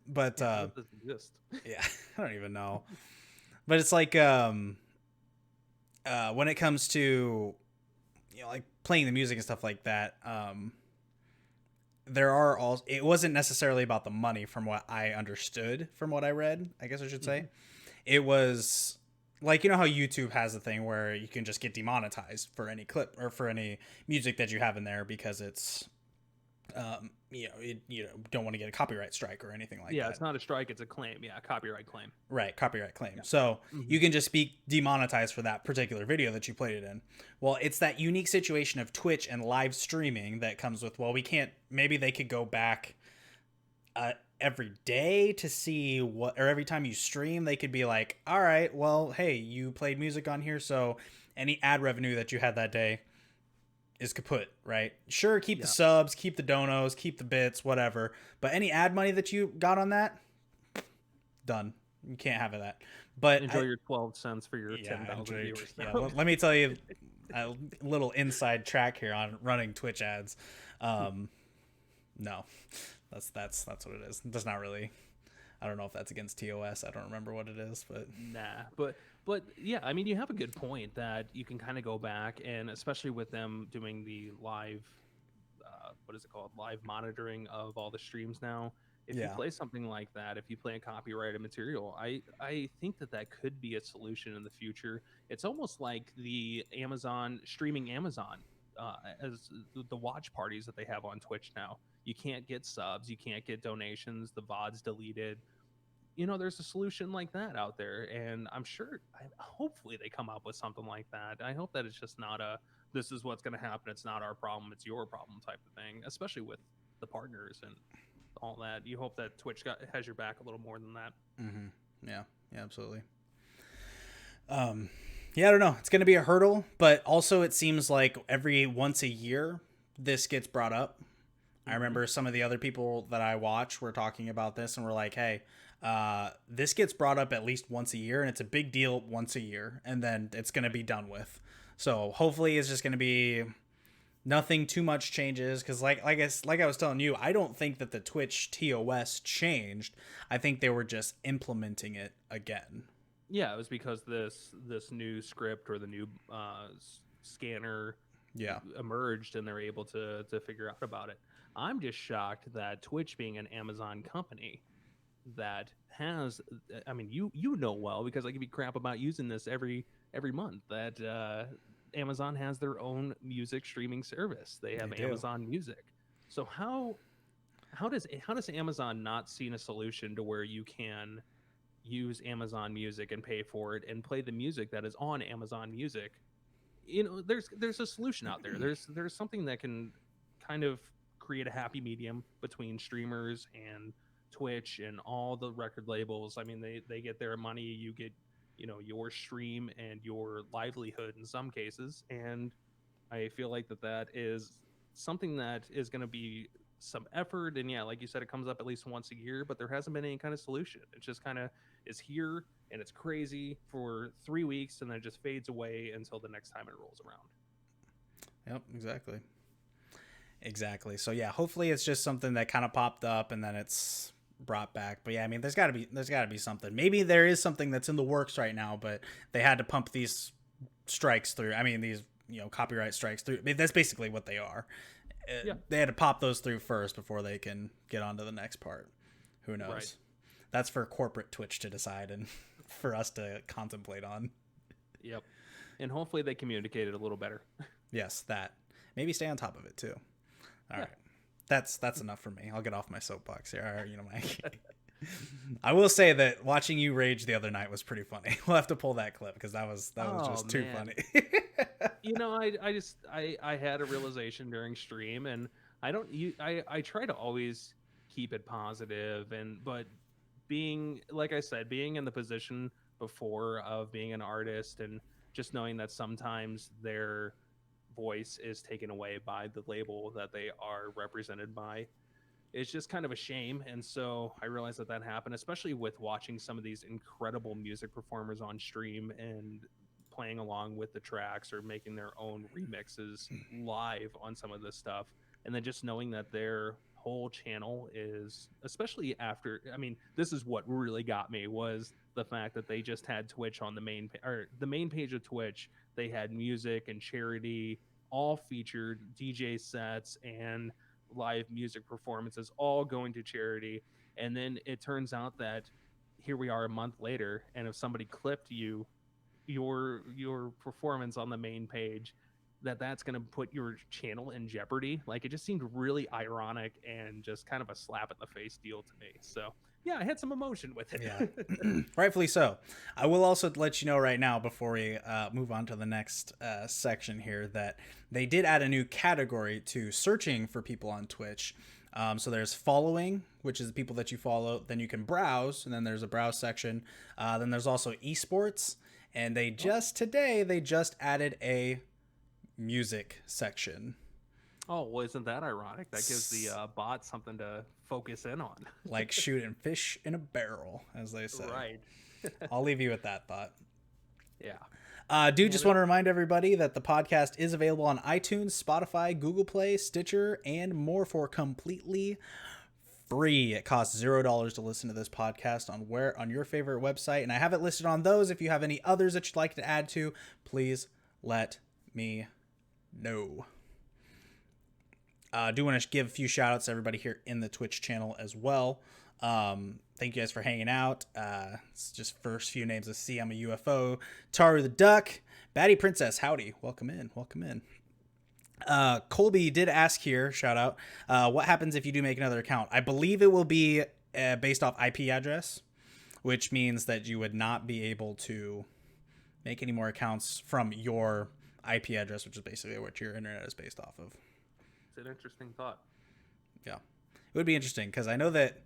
but How does this exist? yeah, I don't even know. But it's like when it comes to like playing the music and stuff like that, there are all. It wasn't necessarily about the money, from what I understood, from what I read. I guess I should say, it was like, how YouTube has a thing where you can just get demonetized for any clip or for any music that you have in there because it's you don't want to get a copyright strike or anything like that. Yeah, it's not a strike, it's a claim. Yeah, a copyright claim. Right, copyright claim. Yeah. So you can just be demonetized for that particular video that you played it in. Well, it's that unique situation of Twitch and live streaming that comes with, well, we can't, maybe they could go back every day to see what, or every time you stream, they could be like, all right, well, hey, you played music on here, so any ad revenue that you had that day is kaput, right? Sure, keep the subs, keep the donos, keep the bits, whatever. But any ad money that you got on that, done. You can't have that. But enjoy your 12 cents for your 10,000 viewers. Yeah, well, let me tell you a little inside track here on running Twitch ads. No, that's what it is. That's not really. I don't know if that's against TOS. I don't remember what it is, but but yeah, I mean, you have a good point that you can kind of go back, and especially with them doing the live, what is it called, live monitoring of all the streams now. If you play something like that, if you play a copyrighted material, I think that could be a solution in the future. It's almost like the Amazon streaming Amazon, as the watch parties that they have on Twitch now. You can't get subs, you can't get donations, the VOD's deleted. There's a solution like that out there, and I'm sure, hopefully they come up with something like that. I hope that it's just not this is what's going to happen, it's not our problem, it's your problem type of thing, especially with the partners and all that. You hope that Twitch has your back a little more than that. Yeah, absolutely. Yeah, I don't know. It's going to be a hurdle, but also it seems like every once a year this gets brought up. I remember some of the other people that I watch were talking about this and were like, hey, this gets brought up at least once a year, and it's a big deal once a year, and then it's going to be done with. So hopefully it's just going to be nothing too much changes, because like I was telling you, I don't think that the Twitch TOS changed. I think they were just implementing it again. Yeah, it was because this new script or the new scanner emerged, and they're able to figure out about it. I'm just shocked that Twitch, being an Amazon company that has, I mean, you know well, because I give you crap about using this every month, that Amazon has their own music streaming service. They have Amazon Music. So how does Amazon not see a solution to where you can use Amazon Music and pay for it and play the music that is on Amazon Music? There's a solution out there. There's something that can kind of create a happy medium between streamers and Twitch and all the record labels. I mean, they get their money, you get your stream and your livelihood in some cases, and I feel like that is something that is going to be some effort. And yeah, like you said, it comes up at least once a year, but there hasn't been any kind of solution. It just kind of is here, and it's crazy for 3 weeks, and then it just fades away until the next time it rolls around. Yep, exactly. So yeah, hopefully it's just something that kind of popped up and then it's brought back. But yeah, I mean, there's got to be something. Maybe there is something that's in the works right now, but they had to pump these strikes through. I mean, these copyright strikes through. I mean, that's basically what they are. They had to pop those through first before they can get on to the next part. Who knows? Right. That's for corporate Twitch to decide and for us to contemplate on. Yep. And hopefully they communicate it a little better. Yes, that. Maybe stay on top of it too. All right. That's enough for me. I'll get off my soapbox here. I will say that watching you rage the other night was pretty funny. We'll have to pull that clip because that was just too funny. I had a realization during stream, and I try to always keep it positive, but being, like I said, being in the position before of being an artist and just knowing that sometimes voice is taken away by the label that they are represented by. It's just kind of a shame. And so I realized that happened, especially with watching some of these incredible music performers on stream and playing along with the tracks or making their own remixes live on some of this stuff. And then just knowing that their whole channel is, especially after, I mean, this is what really got me, was the fact that they just had Twitch on the the main page of Twitch. They had music and charity all featured, DJ sets and live music performances all going to charity. And then it turns out that here we are a month later, and if somebody clipped your performance on the main page, that's going to put your channel in jeopardy. Like, it just seemed really ironic and just kind of a slap in the face deal to me. So yeah, I had some emotion with it. Yeah. Rightfully so. I will also let you know right now, before we move on to the next section here, that they did add a new category to searching for people on Twitch. So there's following, which is the people that you follow. Then you can browse, and then there's a browse section. Then there's also esports. And they just added a music section. Oh, well, isn't that ironic? That gives the bot something to focus in on. Like shooting fish in a barrel, as they say. Right. I'll leave you with that thought. Yeah. Just want to remind everybody that the podcast is available on iTunes, Spotify, Google Play, Stitcher, and more for completely free. It costs $0 to listen to this podcast on your favorite website, and I have it listed on those. If you have any others that you'd like to add to, please let me know. I do want to give a few shout outs to everybody here in the Twitch channel as well. Thank you guys for hanging out. It's just first few names I see. I'm a UFO, Taru the Duck, Batty Princess, howdy, welcome in. Colby did ask here, shout out, what happens if you do make another account? I believe it will be based off IP address, which means that you would not be able to make any more accounts from your IP address, which is basically what your internet is based off of. It's an interesting thought. Yeah, it would be interesting because I know that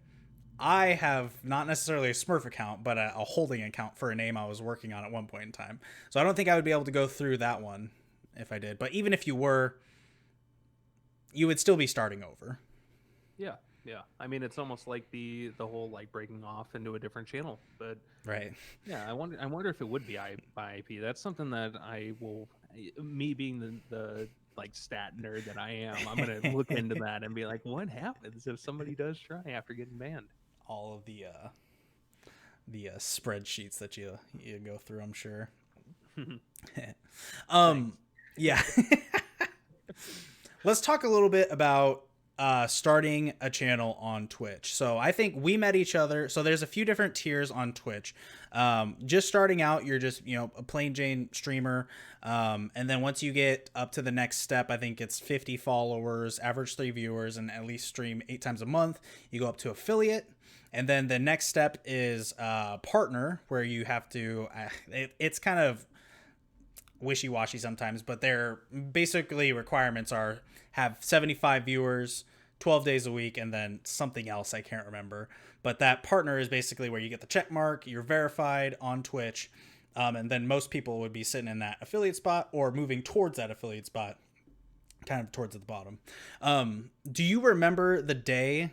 I have not necessarily a Smurf account, but a holding account for a name I was working on at one point in time. So I don't think I would be able to go through that one if I did. But even if you were, you would still be starting over. Yeah. I mean, it's almost like the whole like breaking off into a different channel. But right. Yeah, I wonder if it would be by IP. That's something that I will. Me being the like stat nerd that I am, I'm gonna look into that and be like, what happens if somebody does try after getting banned? All of the spreadsheets that you go through, I'm sure. Yeah. Let's talk a little bit about starting a channel on Twitch. So I think we met each other. So there's a few different tiers on Twitch. Just starting out, you're just, a plain Jane streamer. And then once you get up to the next step, I think it's 50 followers, average 3 viewers, and at least stream 8 times a month. You go up to affiliate. And then the next step is partner, where you have to, it's kind of wishy-washy sometimes, but their basically requirements are have 75 viewers, 12 days a week, and then something else I can't remember. But that partner is basically where you get the check mark, you're verified on Twitch, and then most people would be sitting in that affiliate spot or moving towards that affiliate spot, kind of towards at the bottom. Do you remember the day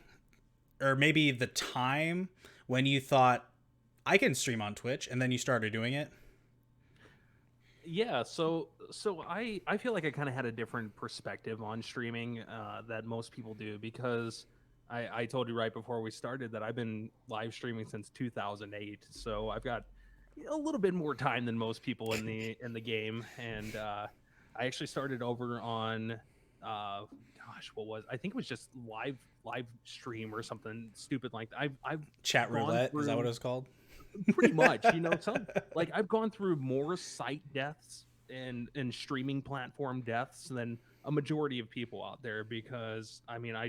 or maybe the time when you thought, I can stream on Twitch, and then you started doing it? Yeah, so I feel like I kind of had a different perspective on streaming that most people do, because I told you right before we started that I've been live streaming since 2008, so I've got a little bit more time than most people in the game. And I actually started over on I think it was just live stream or something stupid like that. I've chat roulette, is that what it was called? Pretty much, like I've gone through more site deaths and streaming platform deaths than a majority of people out there, because I mean, I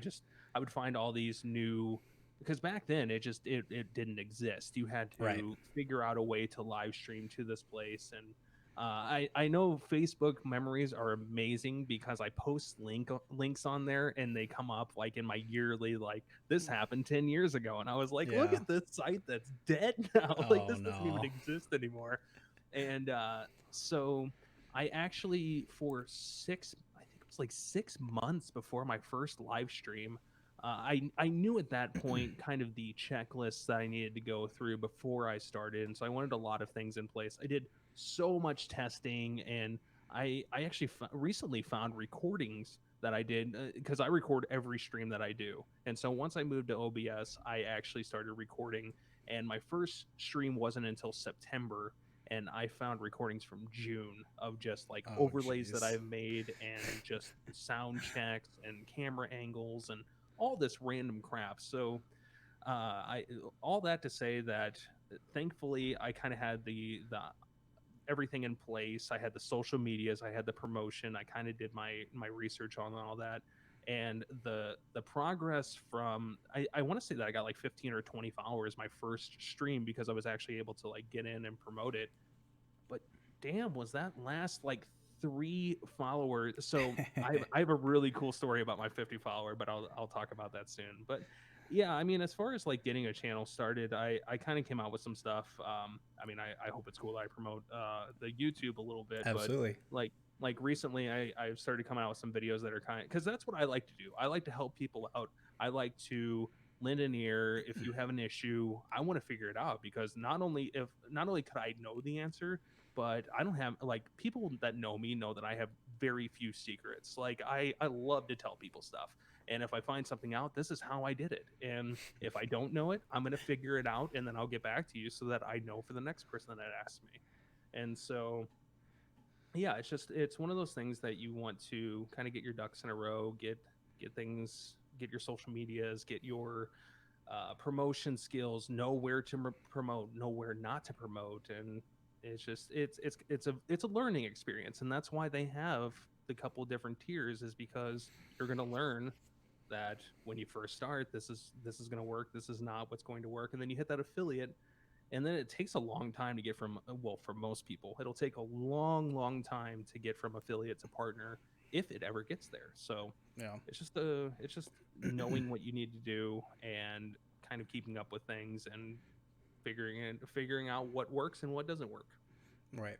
would find all these new, because back then it didn't exist. You had to figure out a way to live stream to this place. And I know Facebook memories are amazing because I post links on there and they come up like in my yearly, like, this happened 10 years ago. And I was like, look at this site that's dead now. Like, this doesn't even exist anymore. And so I actually, I think it was like 6 months before my first live stream, I knew at that point kind of the checklists that I needed to go through before I started, and so I wanted a lot of things in place. I did so much testing, and I actually recently found recordings that I did because I record every stream that I do, and so once I moved to OBS, I actually started recording, and my first stream wasn't until September, and I found recordings from June of just like Oh, overlays that jeez. I've made and just sound checks and camera angles and all this random crap. So I all that to say that thankfully I kind of had the everything in place. I had the social medias, I had the promotion, I kind of did my research on all that. And the progress from I want to say that I got like 15 or 20 followers my first stream because I was actually able to like get in and promote it. But damn, was that last like 3 followers? So I have a really cool story about my 50 follower, but I'll talk about that soon. But yeah, I mean, as far as like getting a channel started, I kind of came out with some stuff. I mean, I hope it's cool that I promote the YouTube a little bit, but Absolutely. like recently I've started coming out with some videos that are kind of, because that's what I like to do. I like to help people out. I like to lend an ear. If you have an issue, I want to figure it out, because not only could I know the answer, but I don't have, like, people that know me know that I have very few secrets. Like I love to tell people stuff. And if I find something out, this is how I did it. And if I don't know it, I'm going to figure it out, and then I'll get back to you so that I know for the next person that asks me. And so yeah, it's one of those things that you want to kind of get your ducks in a row, get things, get your social medias, get your promotion skills, know where to promote, know where not to promote. And it's just it's a learning experience, and that's why they have the couple different tiers, is because you're going to learn that when you first start, this is going to work, this is not what's going to work, and then you hit that affiliate, and then it takes a long time to get from, well, for most people it'll take a long time to get from affiliate to partner, if it ever gets there. So Yeah. it's just knowing what you need to do and kind of keeping up with things and figuring out what works and what doesn't work. Right.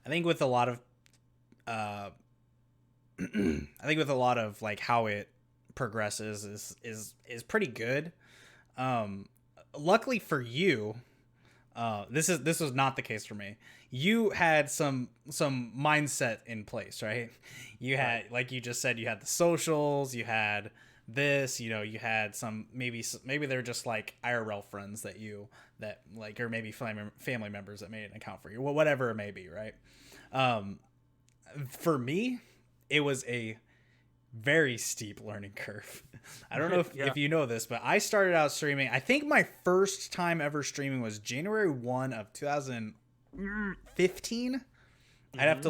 I think with a lot of I think with a lot of like how it progresses is pretty good. Luckily for you, this was not the case for me. You had some mindset in place, right? You had, Right. like you just said, you had the socials, you had this, you know, you had some, maybe they're just like IRL friends that like, or maybe family members that made an account for you, well, whatever it may be, right? Um, for me, it was a very steep learning curve. I don't know Yeah. if you know this, but I started out streaming. I think my first time ever streaming was January 1 of 2015. Mm-hmm. I'd have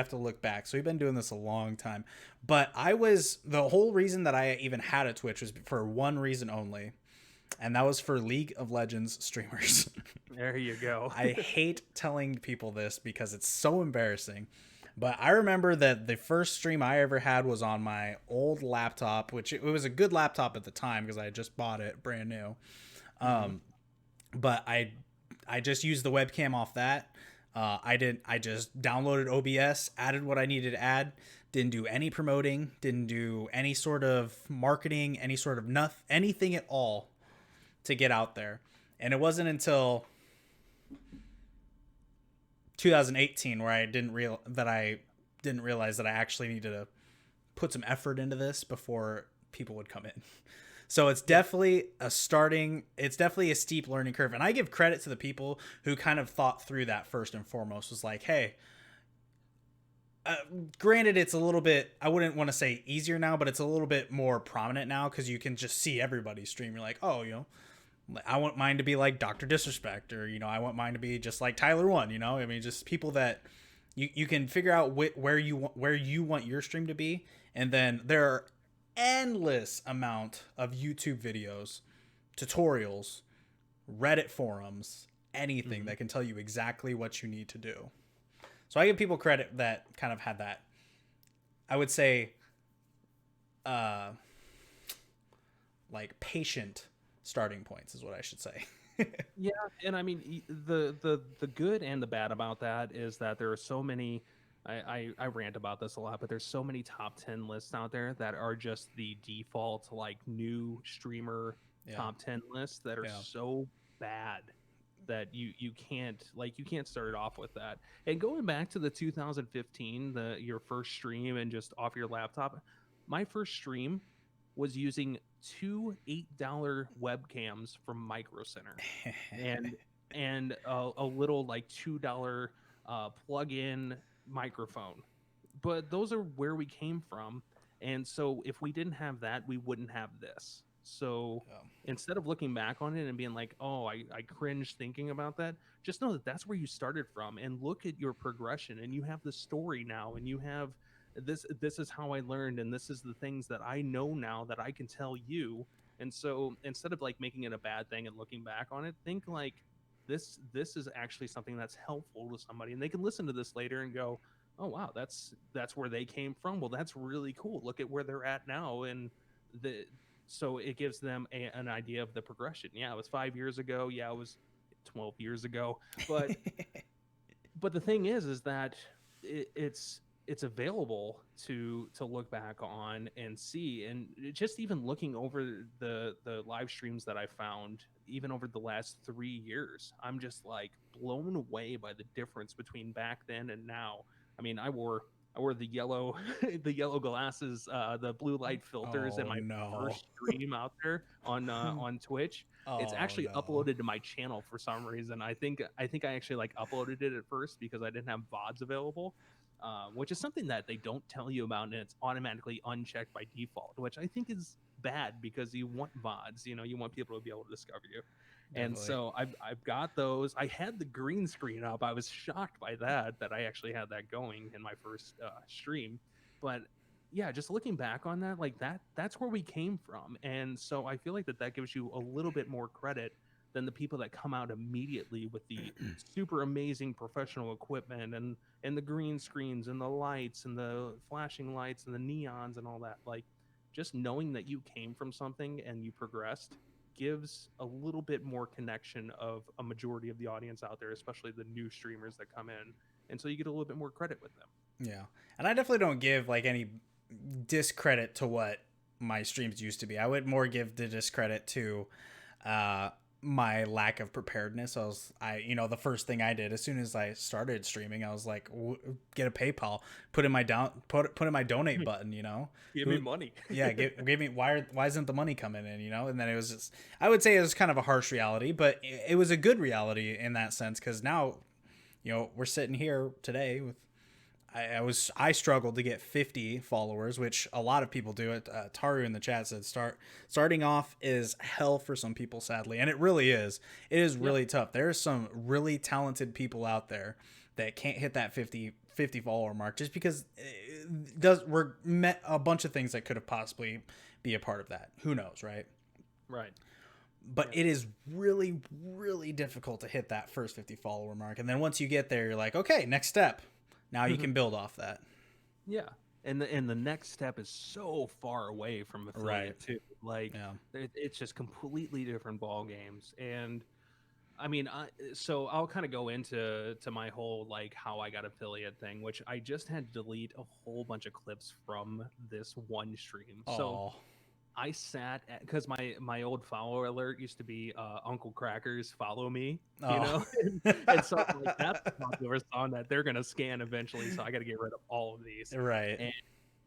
to look back. So we've been doing this a long time. But the whole reason that I even had a Twitch was for one reason only, and that was for League of Legends streamers. There you go. I hate telling people this because it's so embarrassing. But I remember that the first stream I ever had was on my old laptop, which it was a good laptop at the time because I had just bought it brand new. Mm-hmm. But I just used the webcam off that. I just downloaded OBS, added what I needed to add, didn't do any promoting, didn't do any sort of marketing, any sort of anything at all to get out there. And it wasn't until 2018 where I didn't realize that I actually needed to put some effort into this before people would come in. So it's definitely it's definitely a steep learning curve. And I give credit to the people who kind of thought through that first and foremost. Was like, hey, granted, it's a little bit, I wouldn't want to say easier now, but it's a little bit more prominent now because you can just see everybody's stream. You're like, oh, you know, I want mine to be like Dr. Disrespect, or, you know, I want mine to be just like Tyler One, you know, I mean, just people that you can figure out where you want your stream to be. And then there are endless amount of YouTube videos, tutorials, Reddit forums, anything Mm-hmm. that can tell you exactly what you need to do. So I give people credit that kind of had that, I would say, like patient starting points is what I should say. Yeah, and I mean the good and the bad about that is that there are so many I rant about this a lot, but there's so many top 10 lists out there that are just the default like new streamer Yeah. top 10 lists that are Yeah. so bad that you can't, like, you can't start it off with that. And going back to the 2015, the your first stream and just off your laptop, my first stream was using two $8 webcams from Micro Center and a little like $2 plug-in microphone. But those are where we came from, and so if we didn't have that, we wouldn't have this. So Yeah. instead of looking back on it and being like, oh, I cringe thinking about that, just know that that's where you started from, and look at your progression, and you have the story now, and you have this is how I learned, and this is the things that I know now that I can tell you. And so instead of like making it a bad thing and looking back on it, think like this is actually something that's helpful to somebody, and they can listen to this later and go, oh wow, that's where they came from. Well, that's really cool. Look at where they're at now. And the so it gives them an idea of the progression. Yeah, it was 5 years ago. Yeah, it was 12 years ago. But the thing is that it's available to look back on and see. And just even looking over the live streams that I found even over the last 3 years, I'm just like blown away by the difference between back then and now. I mean, I wore the yellow the yellow glasses, the blue light filters in Oh my no. first stream out there on Twitch. It's Oh actually no. uploaded to my channel for some reason. I think I actually like uploaded it at first because I didn't have VODs available, which is something that they don't tell you about, and it's automatically unchecked by default, which I think is bad because you want VODs. You know, you want people to be able to discover you. And Definitely. so I've got those. I had the green screen up. I was shocked by that I actually had that going in my first stream. But yeah, just looking back on that, like that's where we came from. And so I feel like that gives you a little bit more credit than the people that come out immediately with the super amazing professional equipment and the green screens and the lights and the flashing lights and the neons and all that. Like, just knowing that you came from something and you progressed gives a little bit more connection of a majority of the audience out there, especially the new streamers that come in. And so you get a little bit more credit with them. Yeah. And I definitely don't give like any discredit to what my streams used to be. I would more give the discredit to my lack of preparedness. The first thing I did as soon as I started streaming, I was like, get a PayPal, put in my donate button, Give me money. Yeah, give me, why isn't the money coming in, And then it was just, I would say it was kind of a harsh reality, but it was a good reality in that sense, because now, we're sitting here today with, I struggled to get 50 followers, which a lot of people do. It Taru in the chat said starting off is hell for some people, sadly, and it really is. It is really tough. There's some really talented people out there that can't hit that 50 follower mark just because we're met a bunch of things that could have possibly be a part of that. Who knows, right? Right. But it is really, really difficult to hit that first 50 follower mark, and then once you get there, you're like, okay, next step. Now you can build off that. Yeah. And the next step is so far away from affiliate too. Like, it's just completely different ball games. And I mean, so I'll kind of go into my whole like how I got affiliate thing, which I just had to delete a whole bunch of clips from this one stream. Aww. So I sat at, because my old follower alert used to be Uncle Crackers follow me, and so like that's a popular song that they're gonna scan eventually. So I got to get rid of all of these. Right.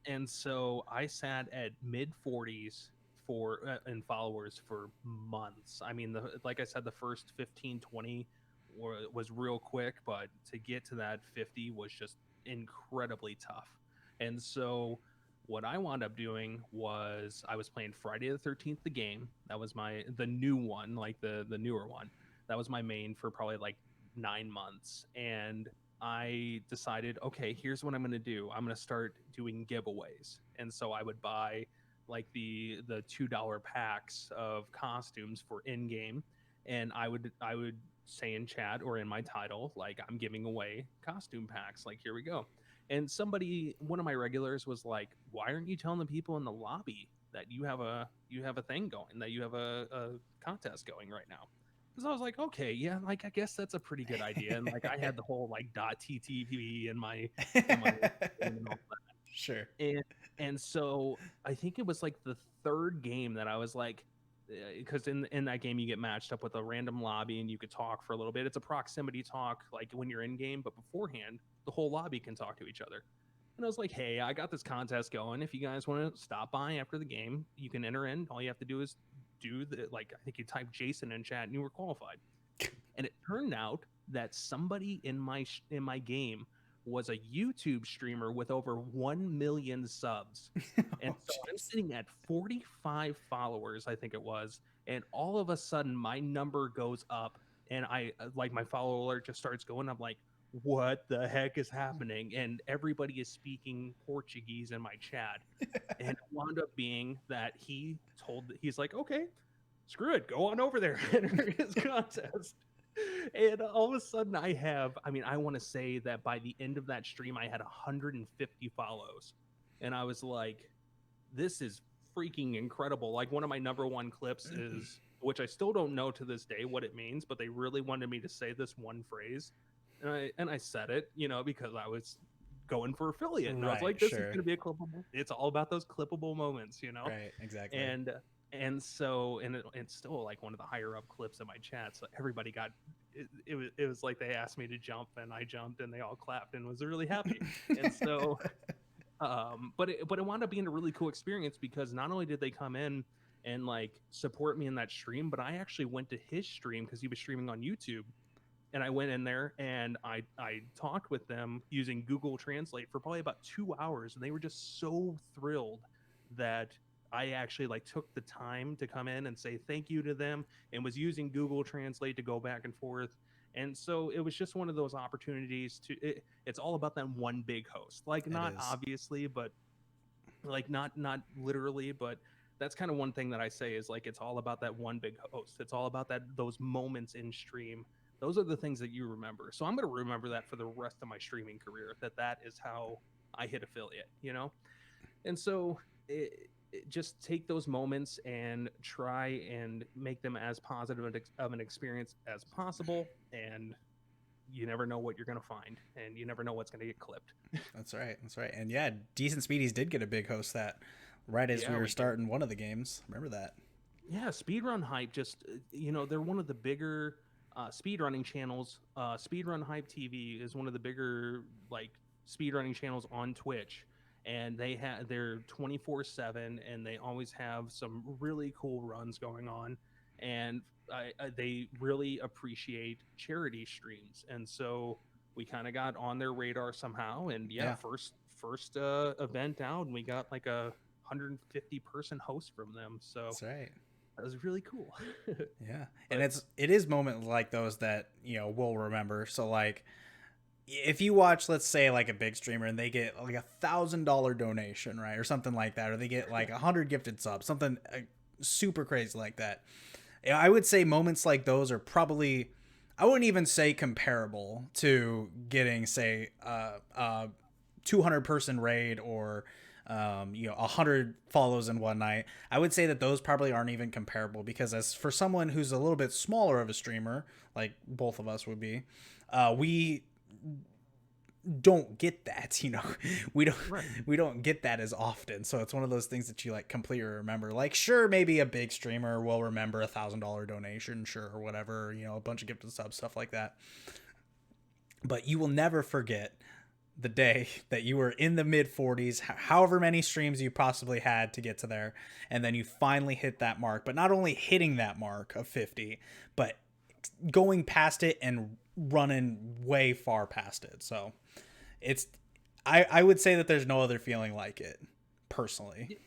And so I sat at mid 40s for in followers for months. I mean, like I said, the first 15, 20 was real quick, but to get to that 50 was just incredibly tough. And so what I wound up doing was I was playing Friday the 13th, the game. That was the new one, like the newer one. That was my main for probably like 9 months. And I decided, okay, here's what I'm going to do. I'm going to start doing giveaways. And so I would buy like the $2 packs of costumes for in game, and I would say in chat or in my title, like, I'm giving away costume packs. Like, here we go. And one of my regulars was like, why aren't you telling the people in the lobby that you have a thing going, that you have a contest going right now? So I was like, okay, yeah, like I guess that's a pretty good idea. And like I had the whole like .ttv in my and all Sure. and so I think it was like the third game that I was like, because in that game you get matched up with a random lobby and you could talk for a little bit. It's a proximity talk like when you're in game, but beforehand the whole lobby can talk to each other. And I was like, hey, I got this contest going. If you guys want to stop by after the game, you can enter in. All you have to do is do the like I think you type Jason in chat and you were qualified. And it turned out that somebody in my game was a YouTube streamer with over 1 million subs. And Oh, so I'm jeez. sitting at 45 followers, I think it was, and all of a sudden my number goes up and I like my follow alert just starts going. I'm like, what the heck is happening? And everybody is speaking Portuguese in my chat. And it wound up being that he's like, okay, screw it, go on over there, enter his contest. And all of a sudden I want to say that by the end of that stream I had 150 follows. And I was like, this is freaking incredible. Like one of my number one clips is, which I still don't know to this day what it means, but they really wanted me to say this one phrase. And I said it, because I was going for affiliate. And I was Right, like, this is sure. going to be a clippable. It's all about those clippable moments, Right, exactly. And it's still like one of the higher up clips in my chat. So everybody got it was like they asked me to jump and I jumped and they all clapped and was really happy. And so but it wound up being a really cool experience because not only did they come in and like support me in that stream, but I actually went to his stream because he was streaming on YouTube. And I went in there and I talked with them using Google Translate for probably about 2 hours, and they were just so thrilled that I actually like took the time to come in and say thank you to them and was using Google Translate to go back and forth. And so it was just one of those opportunities it's all about that one big host. Like It not is. obviously, but like not literally, but that's kind of one thing that I say is like it's all about that one big host. It's all about those moments in stream. Those are the things that you remember. So I'm going to remember that for the rest of my streaming career, that is how I hit affiliate. And so just take those moments and try and make them as positive of an experience as possible. And you never know what you're going to find, and you never know what's going to get clipped. That's right. That's right. And yeah, Decent Speedies did get a big host that right as we Yeah, were we did. starting one of the games. Remember that? Yeah, Speedrun Hype just they're one of the bigger speedrunning channels. Speedrun Hype TV is one of the bigger like speedrunning channels on Twitch, and they're 24/7, and they always have some really cool runs going on, and they really appreciate charity streams, and so we kind of got on their radar somehow, and yeah, Yeah. first event out, and we got like a 150-person host from them, so That's right. that was really cool. Yeah. And But it is moments like those that, we'll remember. So like if you watch, let's say, like a big streamer and they get like $1,000 donation, right, or something like that, or they get like 100 gifted subs, something super crazy like that. I would say moments like those are probably, I wouldn't even say comparable to getting, say, 200-person raid or 100 follows in one night. I would say that those probably aren't even comparable because as for someone who's a little bit smaller of a streamer, like both of us would be, we don't get that, we don't right. we don't get that as often, so it's one of those things that you like completely remember. Like sure, maybe a big streamer will remember $1,000 donation, sure, or whatever, a bunch of gifted subs, stuff like that, but you will never forget the day that you were in the mid 40s, however many streams you possibly had to get to there, and then you finally hit that mark. But not only hitting that mark of 50, but going past it and running way far past it. So it's, I would say that there's no other feeling like it, personally.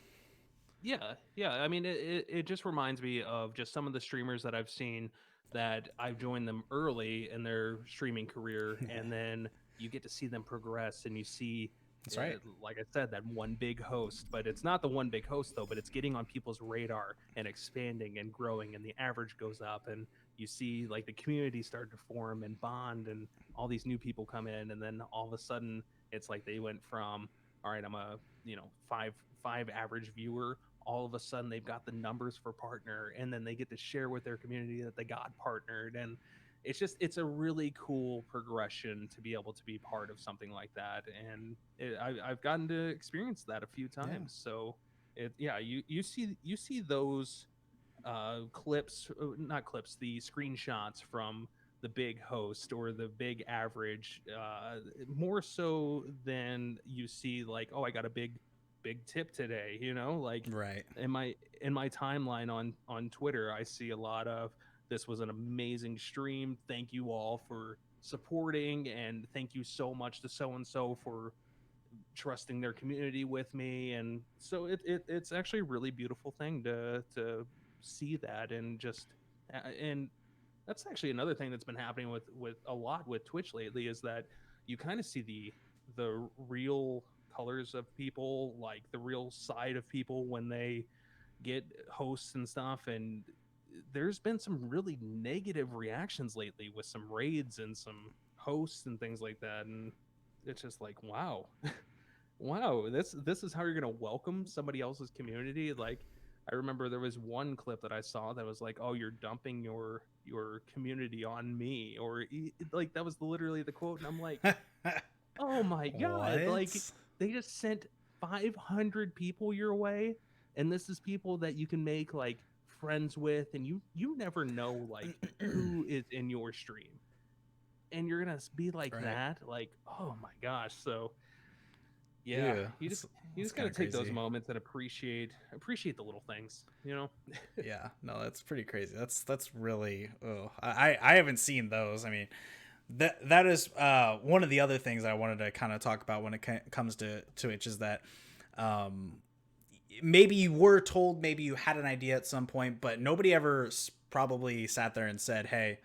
Yeah. I mean, it just reminds me of just some of the streamers that I've seen that I've joined them early in their streaming career, and then you get to see them progress, and you see, That's right. like I said, that one big host. But it's not the one big host though, but it's getting on people's radar and expanding and growing, and the average goes up, and you see like the community start to form and bond, and all these new people come in, and then all of a sudden it's like they went from, all right, I'm a five average viewer all of a sudden they've got the numbers for partner, and then they get to share with their community that they got partnered. And it's a really cool progression to be able to be part of something like that. And I've gotten to experience that a few times. So you see those clips, not clips, the screenshots from the big host or the big average, more so than you see like, oh, I got a big tip today, like Right. in my timeline on Twitter, I see a lot of, this was an amazing stream, thank you all for supporting, and thank you so much to so and so for trusting their community with me. And so it's actually a really beautiful thing to see that. And just and that's actually another thing that's been happening with a lot with Twitch lately, is that you kind of see the real colors of people, like the real side of people when they get hosts and stuff. And there's been some really negative reactions lately with some raids and some hosts and things like that. And it's just like, wow. Wow, this is how you're gonna welcome somebody else's community. Like, I remember there was one clip that I saw that was like, "Oh, you're dumping your community on me," or like that was literally the quote, and I'm like, "Oh my god!" What? Like, they just sent 500 people your way, and this is people that you can make like friends with, and you never know like who is in your stream, and you're gonna be like Right. that. Like, oh my gosh! So. Yeah, you just gotta take those moments and appreciate the little things, Yeah, no, that's pretty crazy. That's really, I haven't seen those. I mean, that is one of the other things I wanted to kind of talk about when it comes to Twitch, is that maybe you were told, maybe you had an idea at some point, but nobody ever probably sat there and said, hey,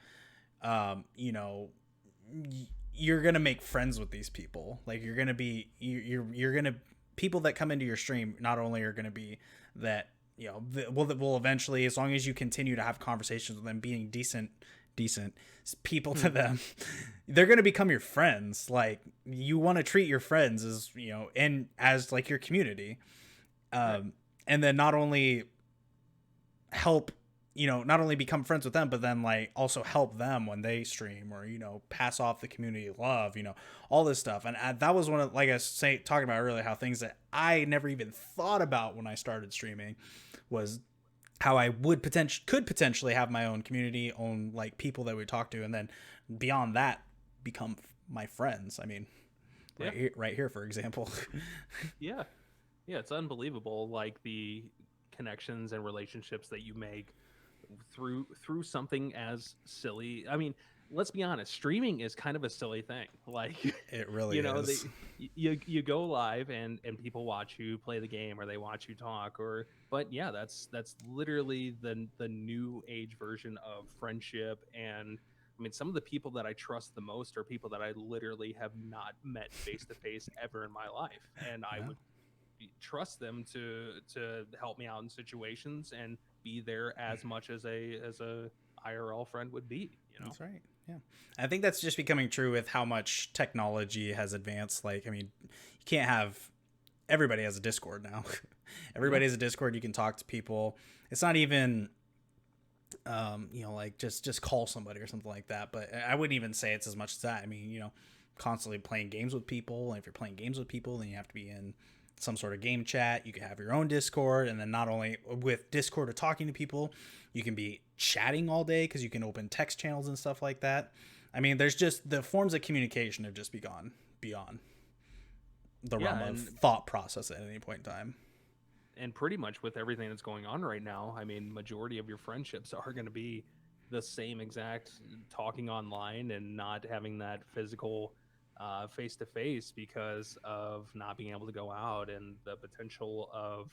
you're gonna make friends with these people. Like, you're gonna be you're gonna, people that come into your stream not only are gonna be that, will eventually, as long as you continue to have conversations with them, being decent people to them, they're gonna become your friends. Like, you want to treat your friends as, and as like your community, and then not only help, not only become friends with them, but then like also help them when they stream, or, pass off the community love, all this stuff. And that was one of, like I was talking about earlier, how things that I never even thought about when I started streaming was how I could potentially have my own community, own like people that we talk to, and then beyond that become my friends. I mean, right here, for example. Yeah, it's unbelievable, like the connections and relationships that you make through something as silly. I mean, let's be honest, streaming is kind of a silly thing. Like, it really is. You go live and people watch you play the game, or they watch you talk, but yeah, that's literally the new age version of friendship. And I mean, some of the people that I trust the most are people that I literally have not met face to face ever in my life, and I would trust them to help me out in situations and be there as much as a IRL friend would be. That's right. Yeah, I think that's just becoming true with how much technology has advanced. Like, I mean, you can't have, everybody has a Discord now. Everybody has a Discord. You can talk to people. It's not even like just call somebody or something like that. But I wouldn't even say it's as much as that. I mean, constantly playing games with people. And if you're playing games with people, then you have to be in some sort of game chat. You can have your own Discord, and then not only with Discord or talking to people, you can be chatting all day, because you can open text channels and stuff like that. I mean, there's just, the forms of communication have just gone beyond the realm of thought process at any point in time. And pretty much with everything that's going on right now, I mean, majority of your friendships are going to be the same exact, talking online and not having that physical face to face, because of not being able to go out, and the potential of,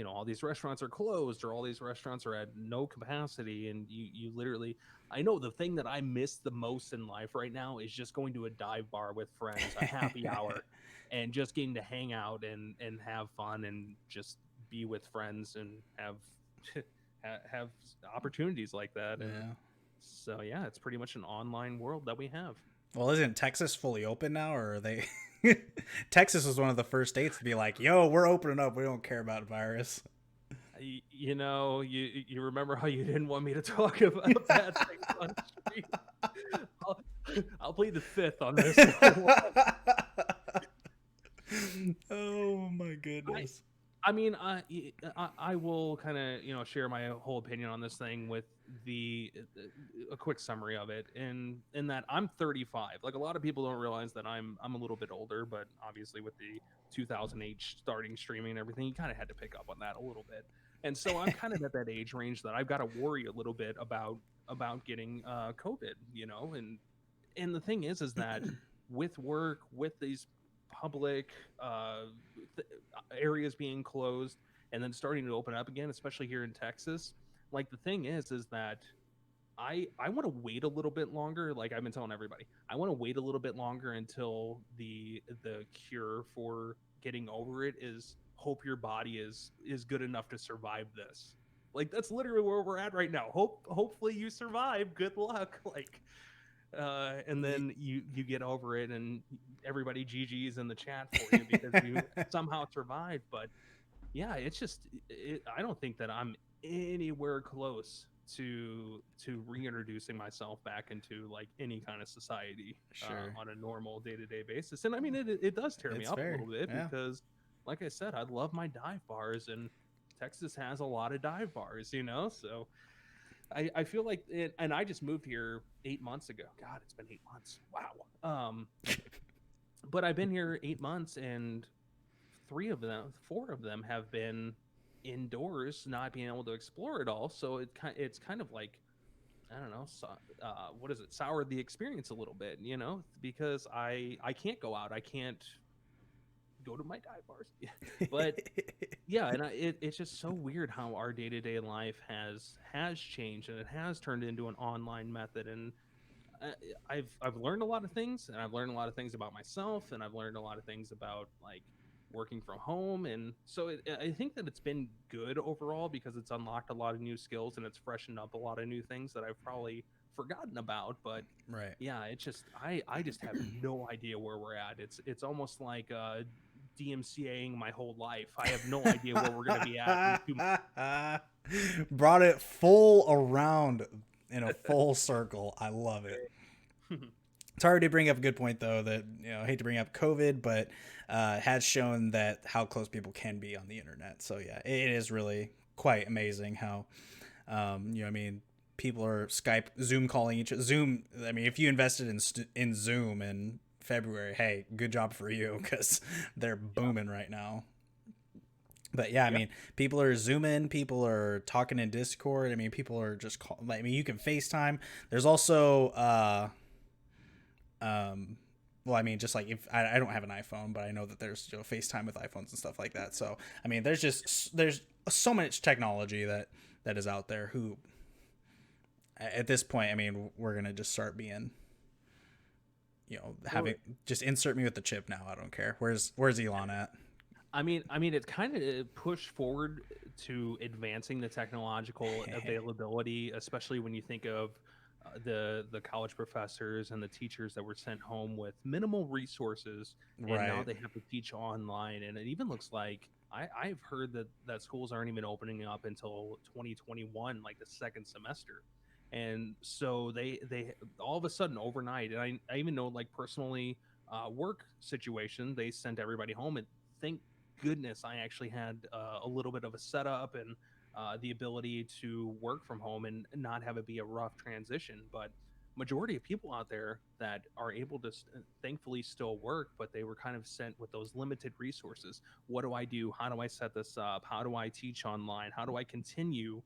all these restaurants are closed, or all these restaurants are at no capacity. And you literally, I know the thing that I miss the most in life right now is just going to a dive bar with friends, a happy hour, and just getting to hang out and have fun, and just be with friends, and have opportunities like that. And so, yeah, it's pretty much an online world that we have. Well, isn't Texas fully open now, or are they? Texas was one of the first states to be like, "Yo, we're opening up. We don't care about virus." You remember how you didn't want me to talk about bad things on stream? I'll plead the fifth on this. Oh my goodness. I will kind of share my whole opinion on this thing with a quick summary of it, in that I'm 35. Like, a lot of people don't realize that I'm a little bit older, but obviously with the 2008 starting streaming and everything, you kind of had to pick up on that a little bit. And so I'm kind of at that age range that I've got to worry a little bit about getting COVID, and the thing is that with work, with these public areas being closed and then starting to open up again, especially here in Texas, like, the thing is that I want to wait a little bit longer. Like, I've been telling everybody, I want to wait a little bit longer until the cure for getting over it is hope your body is good enough to survive this. Like, that's literally where we're at right now. Hopefully you survive. Good luck. Like, and then you get over it, and everybody GG's in the chat for you because you somehow survived. But yeah, it's just I don't think that I'm anywhere close to reintroducing myself back into like any kind of society on a normal day-to-day basis. And I mean, it does tear me up a little bit because, like I said, I love my dive bars, and Texas has a lot of dive bars, so I feel like it, and I just moved here 8 months ago. God, it's been 8 months. Wow. But I've been here 8 months, and 4 of them have been indoors, not being able to explore it all. So it's kind of like, I don't know, what is it? Soured the experience a little bit, because I can't go out. I can't go to my dive bars. But yeah, and it's just so weird how our day-to-day life has changed, and it has turned into an online method. And I've learned a lot of things, and I've learned a lot of things about myself, and I've learned a lot of things about like working from home. And so I think that it's been good overall because it's unlocked a lot of new skills, and it's freshened up a lot of new things that I've probably forgotten about. But yeah, it's just I just have no idea where we're at. It's almost like DMCAing my whole life. I have no idea where we're going to be at. Brought it full around in a full circle. I love it. It's hard to bring up a good point, though, that, I hate to bring up COVID, but has shown that how close people can be on the internet. So yeah, it is really quite amazing how, I mean, people are Zoom calling each other. Zoom, I mean, if you invested in Zoom in February, hey, good job for you, because they're booming right now. But yeah, I mean, people are Zooming, people are talking in Discord. I mean, people are just you can FaceTime. There's also, well, I mean, just like if I don't have an iPhone, but I know that there's FaceTime with iPhones and stuff like that. So, I mean, there's so much technology that is out there. Who, at this point, I mean, we're gonna just start being, just insert me with the chip now. I don't care. Where's Elon at? I mean, it's kind of pushed forward to advancing the technological availability, especially when you think of the college professors and the teachers that were sent home with minimal resources, and now they have to teach online. And it even looks like I've heard that schools aren't even opening up until 2021, like the second semester. And so they all of a sudden overnight, and I even know, like, personally, work situation, they sent everybody home. And thank goodness I actually had a little bit of a setup and the ability to work from home and not have it be a rough transition. But majority of people out there that are able to thankfully still work, but they were kind of sent with those limited resources. What do I do? How do I set this up? How do I teach online? How do I continue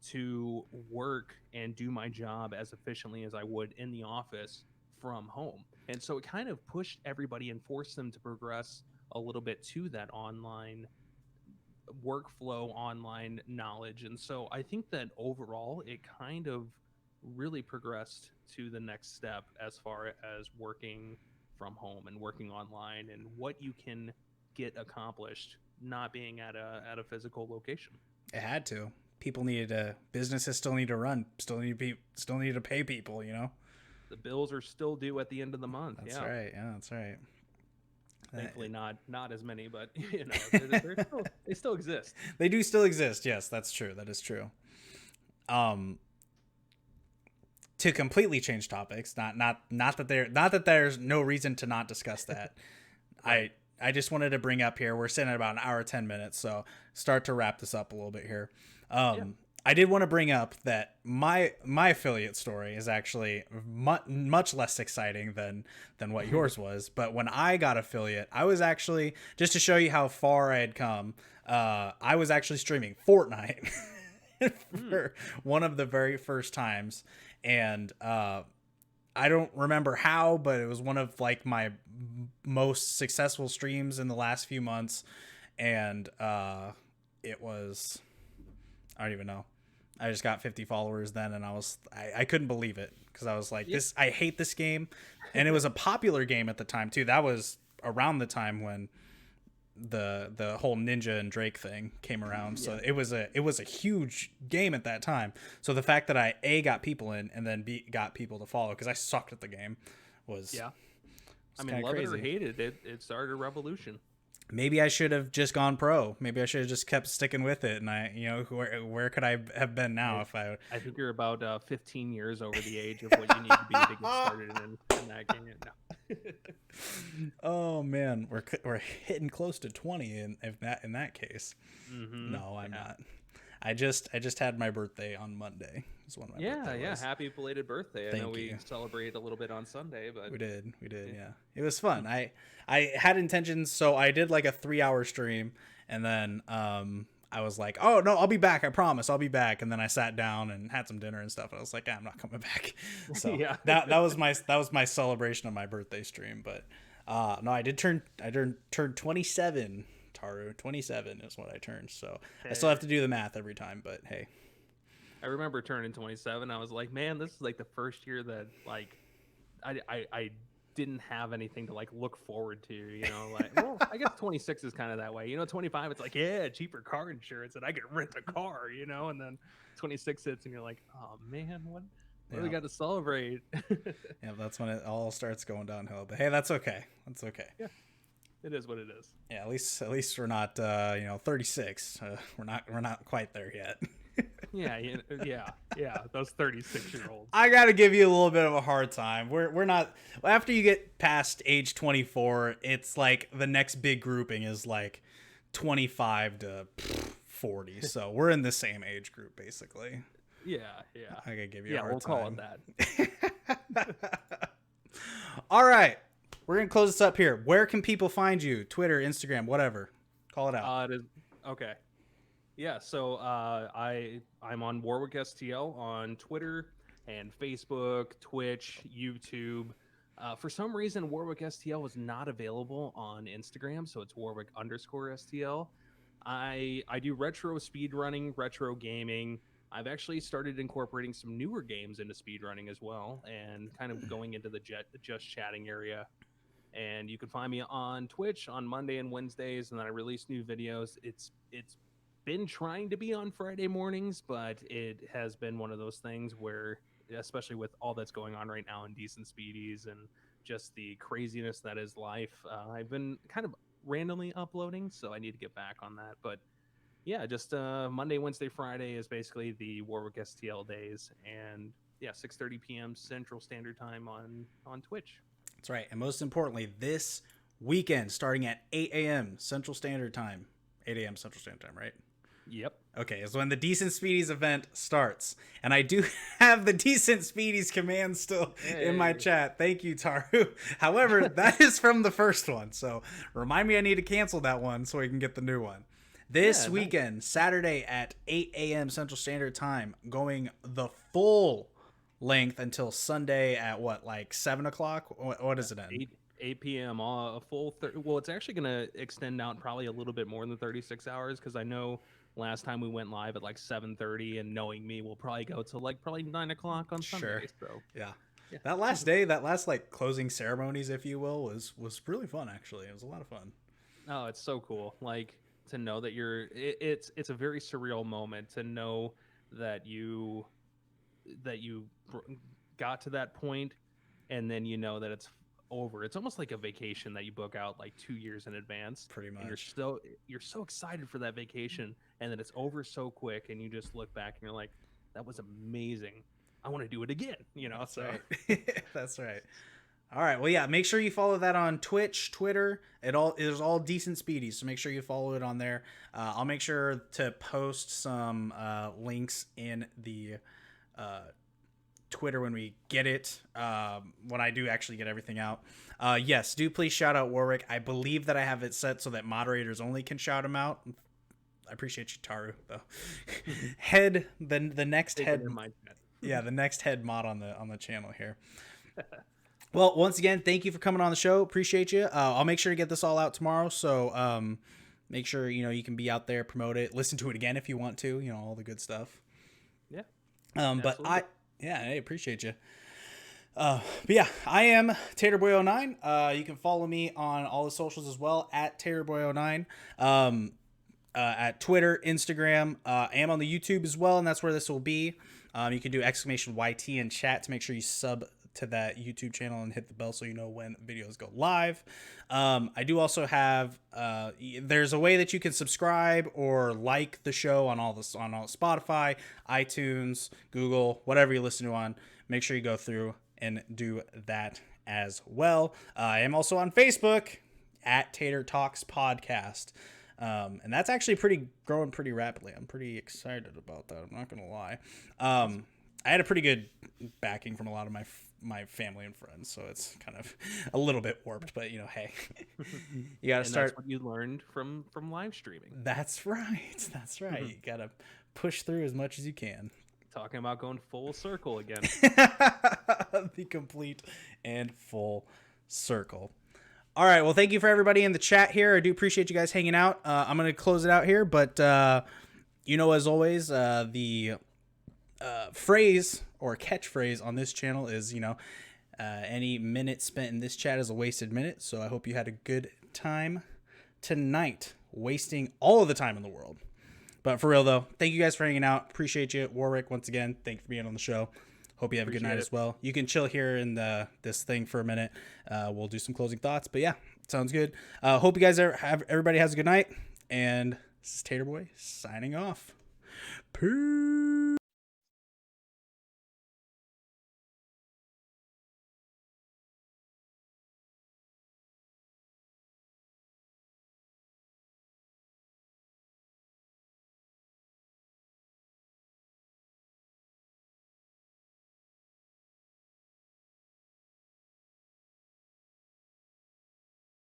to work and do my job as efficiently as I would in the office from home? And so it kind of pushed everybody and forced them to progress a little bit to that online workflow, online knowledge. And so I think that overall it kind of really progressed to the next step as far as working from home and working online, and what you can get accomplished not being at a physical location. It had to. People needed to. Businesses still need to run. Still need to pay people. The bills are still due at the end of the month. That's right. Yeah, that's right. Thankfully, not as many, but they still exist. They do still exist. Yes, that's true. That is true. To completely change topics, not that there's no reason to not discuss that. Right. I just wanted to bring up here, we're sitting at about an hour 10 minutes, so start to wrap this up a little bit here. I did want to bring up that my affiliate story is actually much less exciting than what yours was. But when I got affiliate, I was actually, just to show you how far I had come, I was actually streaming Fortnite for one of the very first times. And I don't remember how, but it was one of like my most successful streams in the last few months. And it was, I don't even know. I just got 50 followers then, and I couldn't believe it, because I was like, I hate this game. And it was a popular game at the time too. That was around the time when the whole Ninja and Drake thing came around. So it was a huge game at that time. So the fact that I got people in and then got people to follow, because I sucked at the game, was I mean, love it or hate it, it started a revolution. Maybe I should have just gone pro. Maybe I should have just kept sticking with it. And where could I have been now if I? I think you're about 15 years over the age of what you need to be to get started in that game. No. Oh man, we're hitting close to 20 in that case. Mm-hmm. No, I'm not. I just had my birthday on Monday. It's one of my birthday was. Happy belated birthday. I know we celebrated a little bit on Sunday, but we did, yeah. It was fun. I had intentions, so I did like a 3-hour stream, and then I was like, oh no, I'll be back, I promise, I'll be back. And then I sat down and had some dinner and stuff, and I was like, I'm not coming back. So that was my celebration of my birthday stream. But no, I turned 27. Taru, 27 is what I turned, so I still have to do the math every time, but hey. I remember turning 27. I was like, man, this is like the first year that like I didn't have anything to like look forward to, like, well, I guess 26 is kind of that way, 25 it's like, cheaper car insurance and I could rent a car, and then 26 hits and you're like, oh man, what do we got to celebrate? Yeah, that's when it all starts going downhill, but hey, that's okay. Yeah. It is what it is. Yeah, at least we're not 36. We're not quite there yet. yeah. Those 36-year-olds. I got to give you a little bit of a hard time. We're not, after you get past age 24, it's like the next big grouping is like 25 to 40. So we're in the same age group basically. Yeah. I got to give you a hard time. Yeah, we'll call it that. All right. We're going to close this up here. Where can people find you? Twitter, Instagram, whatever. Call it out. Okay. Yeah, so I'm on WarwickSTL on Twitter and Facebook, Twitch, YouTube. For some reason, WarwickSTL was not available on Instagram, so it's Warwick_STL. I do retro speedrunning, retro gaming. I've actually started incorporating some newer games into speedrunning as well, and kind of going into the just chatting area. And you can find me on Twitch on Monday and Wednesdays, and then I release new videos. It's been trying to be on Friday mornings, but it has been one of those things where, especially with all that's going on right now in Decent Speedies and just the craziness that is life, I've been kind of randomly uploading, so I need to get back on that. But yeah, just Monday, Wednesday, Friday is basically the WarwickSTL days, and 6:30 p.m. Central Standard Time on Twitch. That's right. And most importantly, this weekend, starting at 8 a.m. Central Standard Time. 8 a.m. Central Standard Time, right? Yep. Okay, is when the Decent Speedies event starts. And I do have the Decent Speedies command still in my chat. Thank you, Taru. However, that is from the first one. So remind me I need to cancel that one so we can get the new one. This weekend, Saturday at 8 a.m. Central Standard Time, going the full length until Sunday at what, like 7 o'clock? What is it in? 8 p.m. A full well, it's actually going to extend out probably a little bit more than 36 hours, because I know last time we went live at like 7:30, and knowing me, we'll probably go to like probably 9 o'clock on Sunday. Sure. So yeah. That last day, that last like closing ceremonies, if you will, was really fun. Actually, it was a lot of fun. Oh, it's so cool. Like, to know that it's a very surreal moment to know that you got to that point, and then you know that it's over. It's almost like a vacation that you book out like 2 years in advance. Pretty much. And you're so excited for that vacation, and then it's over so quick, and you just look back and you're like, that was amazing. I want to do it again, you know? That's so right. That's right. All right. Well, yeah, make sure you follow that on Twitch, Twitter. There's all decent speedies, so make sure you follow it on there. I'll make sure to post some links in the Twitter when we get it, when I do actually get everything out. Yes, do please shout out Warwick. I believe that I have it set so that moderators only can shout him out. I appreciate you, Taru, though. the next head. Yeah, the next head mod on the channel here. Well, once again, thank you for coming on the show. Appreciate you. I'll make sure to get this all out tomorrow. So make sure, you can be out there, promote it, listen to it again if you want to, all the good stuff. Yeah. But I appreciate you. But yeah, I am TaterBoy09. You can follow me on all the socials as well at TaterBoy09. At Twitter, Instagram. I am on the YouTube as well, and that's where this will be. You can do !YT in chat to make sure you sub to that YouTube channel and hit the bell so you know when videos go live. I do also have there's a way that you can subscribe or like the show on all Spotify, iTunes, Google, whatever you listen to on. Make sure you go through and do that as well. I am also on Facebook at Tater Talks Podcast. And that's actually growing pretty rapidly. I'm pretty excited about that. I'm not gonna lie. I had a pretty good backing from a lot of my family and friends, so it's kind of a little bit warped. But hey, you gotta start. That's what you learned from live streaming. That's right. That's right. You gotta push through as much as you can. Talking about going full circle again. The complete and full circle. All right. Well, thank you for everybody in the chat here. I do appreciate you guys hanging out. I'm going to close it out here, but as always, the phrase or catchphrase on this channel is, any minute spent in this chat is a wasted minute. So I hope you had a good time tonight, wasting all of the time in the world. But for real, though, thank you guys for hanging out. Appreciate you. Warwick, once again, thank you for being on the show. Hope you have a good night as well. You can chill here in this thing for a minute. We'll do some closing thoughts. But yeah, sounds good. Hope you guys everybody has a good night. And this is Tater Boy signing off. Peace.